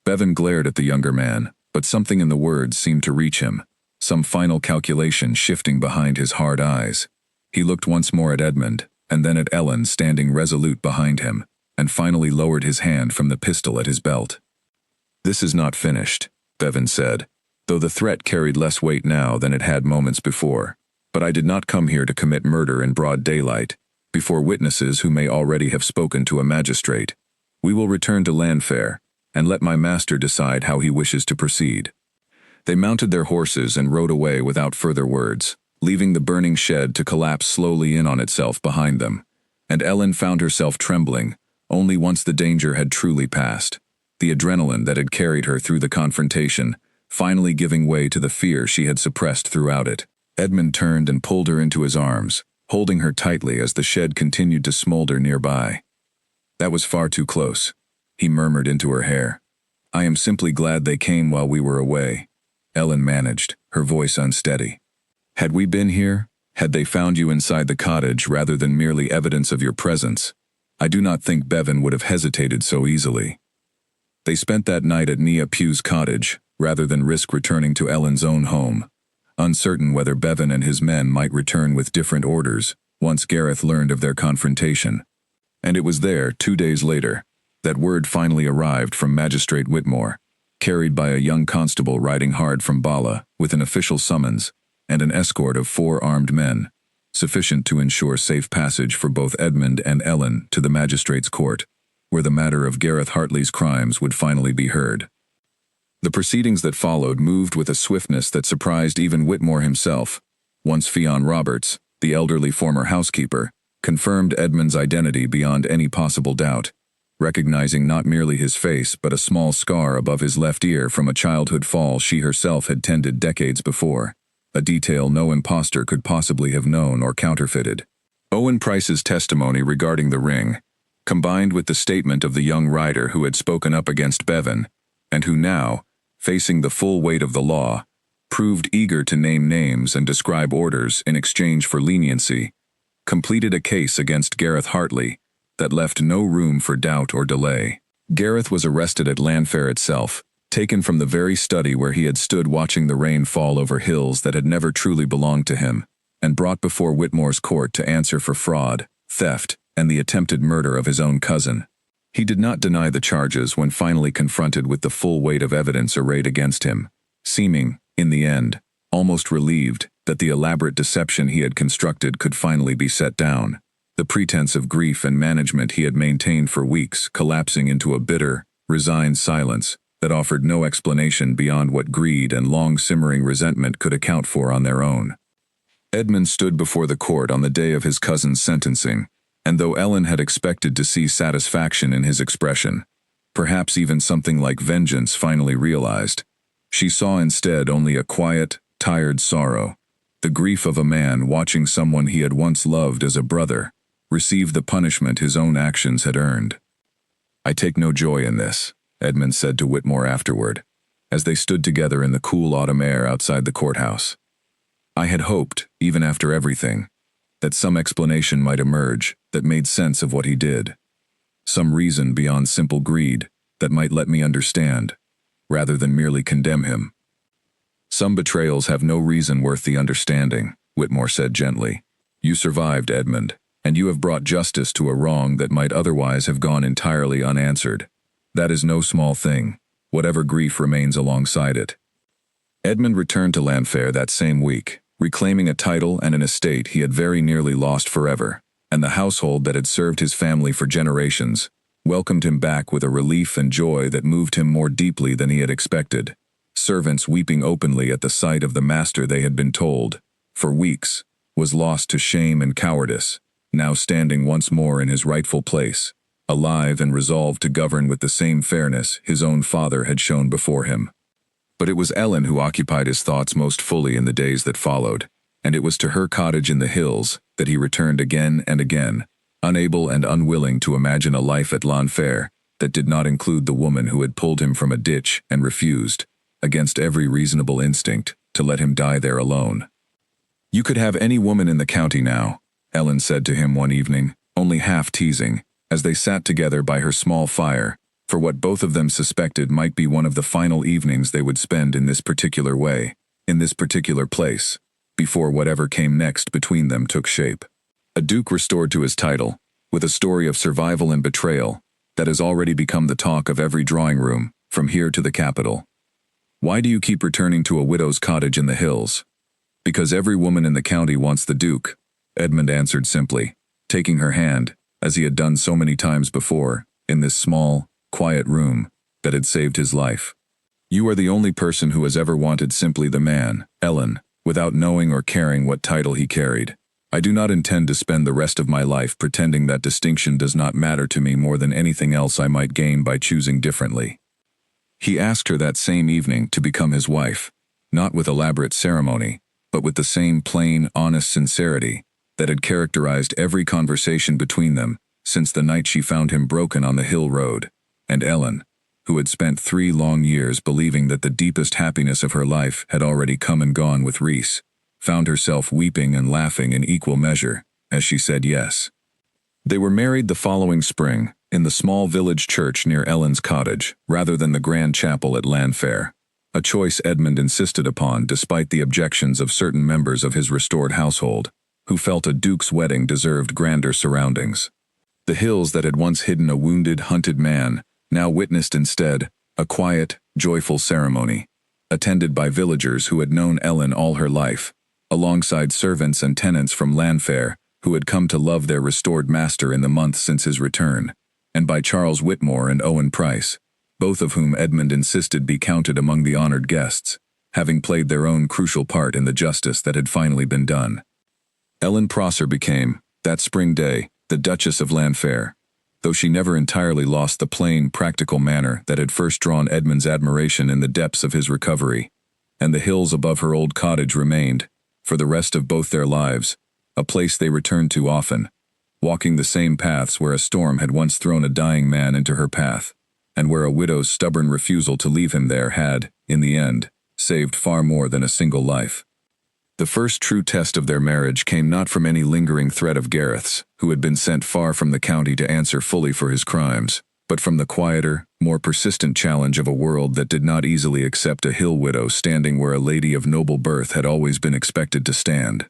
Bevan glared at the younger man, but something in the words seemed to reach him, some final calculation shifting behind his hard eyes. He looked once more at Edmund, and then at Ellen standing resolute behind him, and finally lowered his hand from the pistol at his belt. "This is not finished," Bevan said, though the threat carried less weight now than it had moments before. "But I did not come here to commit murder in broad daylight, before witnesses who may already have spoken to a magistrate. We will return to Llanfair, and let my master decide how he wishes to proceed." They mounted their horses and rode away without further words, leaving the burning shed to collapse slowly in on itself behind them, and Ellen found herself trembling, only once the danger had truly passed, the adrenaline that had carried her through the confrontation finally giving way to the fear she had suppressed throughout it. Edmund turned and pulled her into his arms, holding her tightly as the shed continued to smolder nearby. "That was far too close," he murmured into her hair. "I am simply glad they came while we were away," Ellen managed, her voice unsteady. "Had we been here, had they found you inside the cottage rather than merely evidence of your presence, I do not think Bevan would have hesitated so easily." They spent that night at Nia Pugh's cottage, rather than risk returning to Ellen's own home, uncertain whether Bevan and his men might return with different orders once Gareth learned of their confrontation. And it was there, 2 days later, that word finally arrived from Magistrate Whitmore, carried by a young constable riding hard from Bala with an official summons and an escort of 4 armed men, sufficient to ensure safe passage for both Edmund and Ellen to the magistrate's court, where the matter of Gareth Hartley's crimes would finally be heard. The proceedings that followed moved with a swiftness that surprised even Whitmore himself. Once Fionn Roberts, the elderly former housekeeper, confirmed Edmund's identity beyond any possible doubt, recognizing not merely his face but a small scar above his left ear from a childhood fall she herself had tended decades before, a detail no impostor could possibly have known or counterfeited. Owen Price's testimony regarding the ring, combined with the statement of the young rider who had spoken up against Bevan, and who now, facing the full weight of the law, proved eager to name names and describe orders in exchange for leniency, completed a case against Gareth Hartley that left no room for doubt or delay. Gareth was arrested at Llanfair itself, taken from the very study where he had stood watching the rain fall over hills that had never truly belonged to him, and brought before Whitmore's court to answer for fraud, theft, and the attempted murder of his own cousin. He did not deny the charges when finally confronted with the full weight of evidence arrayed against him, seeming, in the end, almost relieved that the elaborate deception he had constructed could finally be set down, the pretense of grief and management he had maintained for weeks collapsing into a bitter, resigned silence that offered no explanation beyond what greed and long-simmering resentment could account for on their own. Edmund stood before the court on the day of his cousin's sentencing, and though Ellen had expected to see satisfaction in his expression, perhaps even something like vengeance finally realized, she saw instead only a quiet, tired sorrow, the grief of a man watching someone he had once loved as a brother receive the punishment his own actions had earned. "I take no joy in this," Edmund said to Whitmore afterward, as they stood together in the cool autumn air outside the courthouse. "I had hoped, even after everything, that some explanation might emerge that made sense of what he did. Some reason beyond simple greed that might let me understand, rather than merely condemn him." "Some betrayals have no reason worth the understanding," Whitmore said gently. "You survived, Edmund, and you have brought justice to a wrong that might otherwise have gone entirely unanswered. That is no small thing, whatever grief remains alongside it." Edmund returned to Llanfair that same week, reclaiming a title and an estate he had very nearly lost forever, and the household that had served his family for generations welcomed him back with a relief and joy that moved him more deeply than he had expected, servants weeping openly at the sight of the master they had been told, for weeks, was lost to shame and cowardice, now standing once more in his rightful place, alive and resolved to govern with the same fairness his own father had shown before him. But it was Ellen who occupied his thoughts most fully in the days that followed, and it was to her cottage in the hills that he returned again and again, unable and unwilling to imagine a life at Llanfair that did not include the woman who had pulled him from a ditch and refused, against every reasonable instinct, to let him die there alone. "You could have any woman in the county now," Ellen said to him one evening, only half teasing, as they sat together by her small fire, for what both of them suspected might be one of the final evenings they would spend in this particular way, in this particular place, before whatever came next between them took shape. A duke restored to his title, with a story of survival and betrayal, that has already become the talk of every drawing room, from here to the capital. "Why do you keep returning to a widow's cottage in the hills?" "Because every woman in the county wants the duke," Edmund answered simply, taking her hand, as he had done so many times before, in this small, quiet room that had saved his life. "You are the only person who has ever wanted simply the man, Ellen, without knowing or caring what title he carried. I do not intend to spend the rest of my life pretending that distinction does not matter to me more than anything else I might gain by choosing differently." He asked her that same evening to become his wife, not with elaborate ceremony, but with the same plain, honest sincerity that had characterized every conversation between them since the night she found him broken on the hill road, and Ellen, who had spent 3 long years believing that the deepest happiness of her life had already come and gone with Rhys, found herself weeping and laughing in equal measure as she said yes. They were married the following spring, in the small village church near Ellen's cottage, rather than the grand chapel at Llanfair, a choice Edmund insisted upon despite the objections of certain members of his restored household, who felt a duke's wedding deserved grander surroundings. The hills that had once hidden a wounded, hunted man now witnessed instead a quiet, joyful ceremony, attended by villagers who had known Ellen all her life, alongside servants and tenants from Llanfair who had come to love their restored master in the months since his return, and by Charles Whitmore and Owen Price, both of whom Edmund insisted be counted among the honored guests, having played their own crucial part in the justice that had finally been done. Ellen Prosser became, that spring day, the Duchess of Llanfair, though she never entirely lost the plain, practical manner that had first drawn Edmund's admiration in the depths of his recovery, and the hills above her old cottage remained, for the rest of both their lives, a place they returned to often, walking the same paths where a storm had once thrown a dying man into her path, and where a widow's stubborn refusal to leave him there had, in the end, saved far more than a single life. The first true test of their marriage came not from any lingering threat of Gareth's, who had been sent far from the county to answer fully for his crimes, but from the quieter, more persistent challenge of a world that did not easily accept a hill widow standing where a lady of noble birth had always been expected to stand.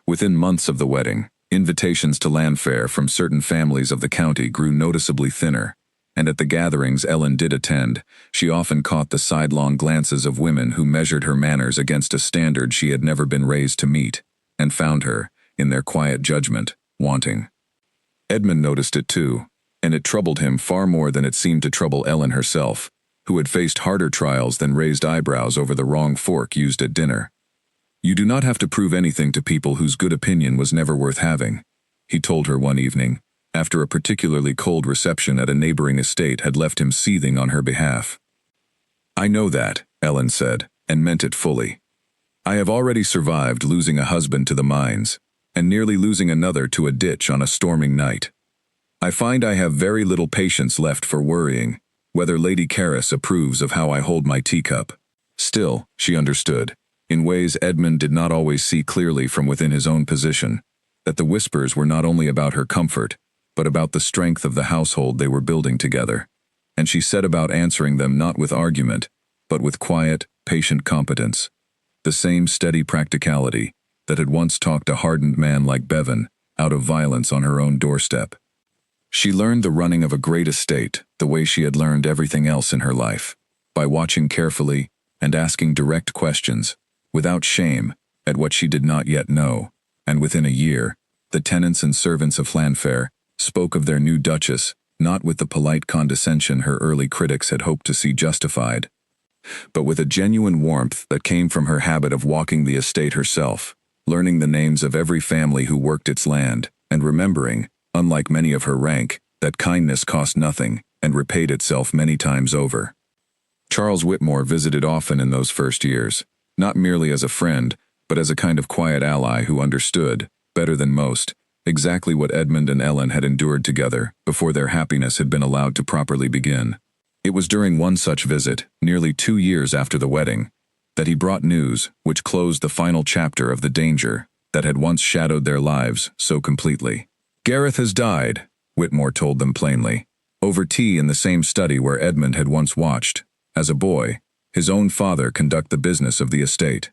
Within months of the wedding, invitations to Llanfair from certain families of the county grew noticeably thinner, and at the gatherings Ellen did attend, she often caught the sidelong glances of women who measured her manners against a standard she had never been raised to meet, and found her, in their quiet judgment, wanting. Edmund noticed it too, and it troubled him far more than it seemed to trouble Ellen herself, who had faced harder trials than raised eyebrows over the wrong fork used at dinner. "You do not have to prove anything to people whose good opinion was never worth having," he told her one evening, after a particularly cold reception at a neighboring estate had left him seething on her behalf. "I know that," Ellen said, and meant it fully. "I have already survived losing a husband to the mines, and nearly losing another to a ditch on a storming night. I find I have very little patience left for worrying whether Lady Caris approves of how I hold my teacup." Still, she understood, in ways Edmund did not always see clearly from within his own position, that the whispers were not only about her comfort, but about the strength of the household they were building together, and she set about answering them not with argument, but with quiet, patient competence, the same steady practicality that had once talked a hardened man like Bevan out of violence on her own doorstep. She learned the running of a great estate the way she had learned everything else in her life, by watching carefully and asking direct questions, without shame, at what she did not yet know, and within a year, the tenants and servants of Llanfair spoke of their new duchess, not with the polite condescension her early critics had hoped to see justified, but with a genuine warmth that came from her habit of walking the estate herself, learning the names of every family who worked its land, and remembering, unlike many of her rank, that kindness cost nothing and repaid itself many times over. Charles Whitmore visited often in those first years, not merely as a friend, but as a kind of quiet ally who understood, better than most, exactly what Edmund and Ellen had endured together before their happiness had been allowed to properly begin. It was during one such visit, nearly 2 years after the wedding, that he brought news which closed the final chapter of the danger that had once shadowed their lives so completely. "Gareth has died," Whitmore told them plainly, over tea in the same study where Edmund had once watched, as a boy, his own father conduct the business of the estate.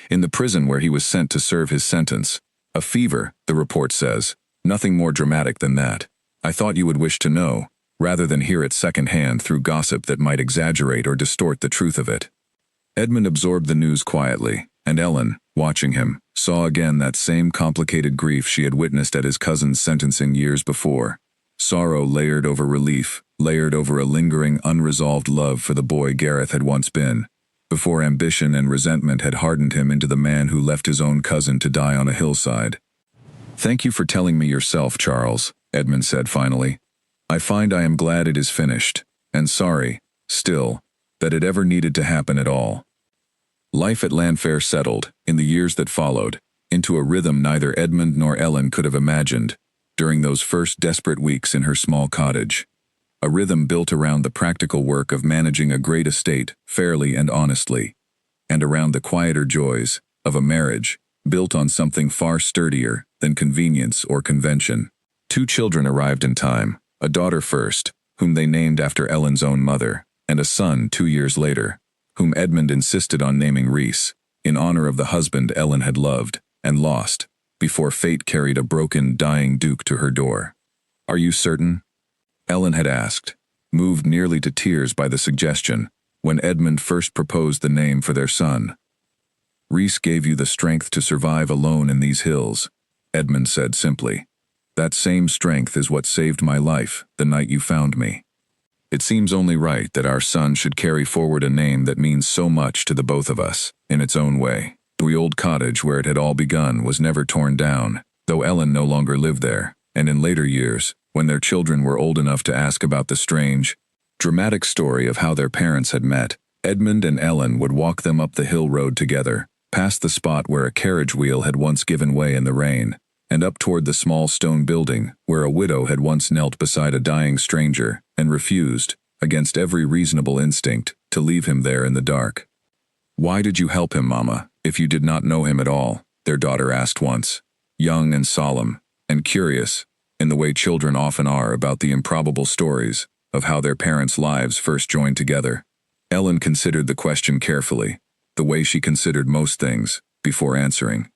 In the prison where he was sent to serve his sentence, a fever, the report says, nothing more dramatic than that. I thought you would wish to know, rather than hear it second-hand through gossip that might exaggerate or distort the truth of it. Edmund absorbed the news quietly, and Ellen, watching him, saw again that same complicated grief she had witnessed at his cousin's sentencing years before. Sorrow layered over relief, layered over a lingering, unresolved love for the boy Gareth had once been, before ambition and resentment had hardened him into the man who left his own cousin to die on a hillside. "Thank you for telling me yourself, Charles," Edmund said finally. "I find I am glad it is finished, and sorry, still, that it ever needed to happen at all." Life at Llanfair settled, in the years that followed, into a rhythm neither Edmund nor Ellen could have imagined, during those first desperate weeks in her small cottage. A rhythm built around the practical work of managing a great estate fairly and honestly, and around the quieter joys of a marriage built on something far sturdier than convenience or convention. 2 children arrived in time, a daughter first, whom they named after Ellen's own mother, and a son 2 years later, whom Edmund insisted on naming Rhys, in honor of the husband Ellen had loved and lost, before fate carried a broken, dying duke to her door. "Are you certain?" Ellen had asked, moved nearly to tears by the suggestion, when Edmund first proposed the name for their son. "Rhys gave you the strength to survive alone in these hills," Edmund said simply. "That same strength is what saved my life the night you found me. It seems only right that our son should carry forward a name that means so much to the both of us, in its own way. The old cottage where it had all begun was never torn down, though Ellen no longer lived there, and in later years, when their children were old enough to ask about the strange, dramatic story of how their parents had met, Edmund and Ellen would walk them up the hill road together, past the spot where a carriage wheel had once given way in the rain, and up toward the small stone building where a widow had once knelt beside a dying stranger and refused, against every reasonable instinct, to leave him there in the dark. "Why did you help him, Mama, if you did not know him at all?" their daughter asked once, young and solemn, and curious, in the way children often are about the improbable stories of how their parents' lives first joined together. Ellen considered the question carefully, the way she considered most things, before answering.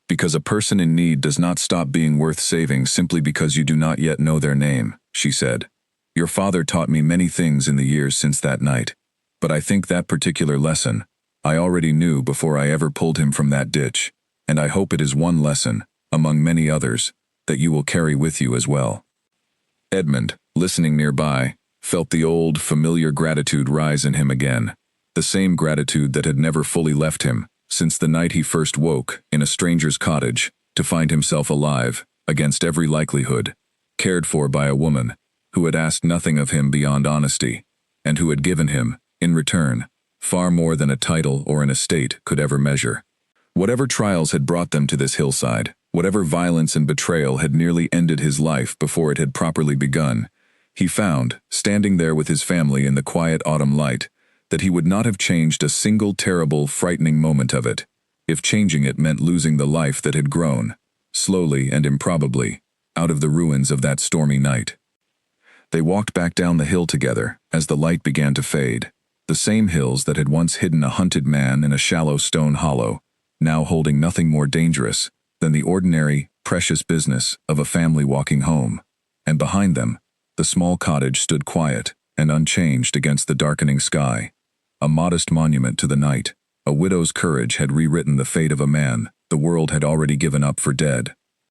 "Because a person in need does not stop being worth saving simply because you do not yet know their name," she said. "Your father taught me many things in the years since that night, but I think that particular lesson I already knew before I ever pulled him from that ditch, and I hope it is one lesson, among many others, that you will carry with you as well." Edmund, listening nearby, felt the old, familiar gratitude rise in him again, the same gratitude that had never fully left him since the night he first woke in a stranger's cottage to find himself alive, against every likelihood, cared for by a woman who had asked nothing of him beyond honesty, and who had given him, in return, far more than a title or an estate could ever measure. Whatever trials had brought them to this hillside, whatever violence and betrayal had nearly ended his life before it had properly begun, he found, standing there with his family in the quiet autumn light, that he would not have changed a single terrible, frightening moment of it, if changing it meant losing the life that had grown, slowly and improbably, out of the ruins of that stormy night. They walked back down the hill together as the light began to fade, the same hills that had once hidden a hunted man in a shallow stone hollow, now holding nothing more dangerous than the ordinary, precious business of a family walking home, and behind them, the small cottage stood quiet and unchanged against the darkening sky, a modest monument to the night. A widow's courage had rewritten the fate of a man the world had already given up for dead.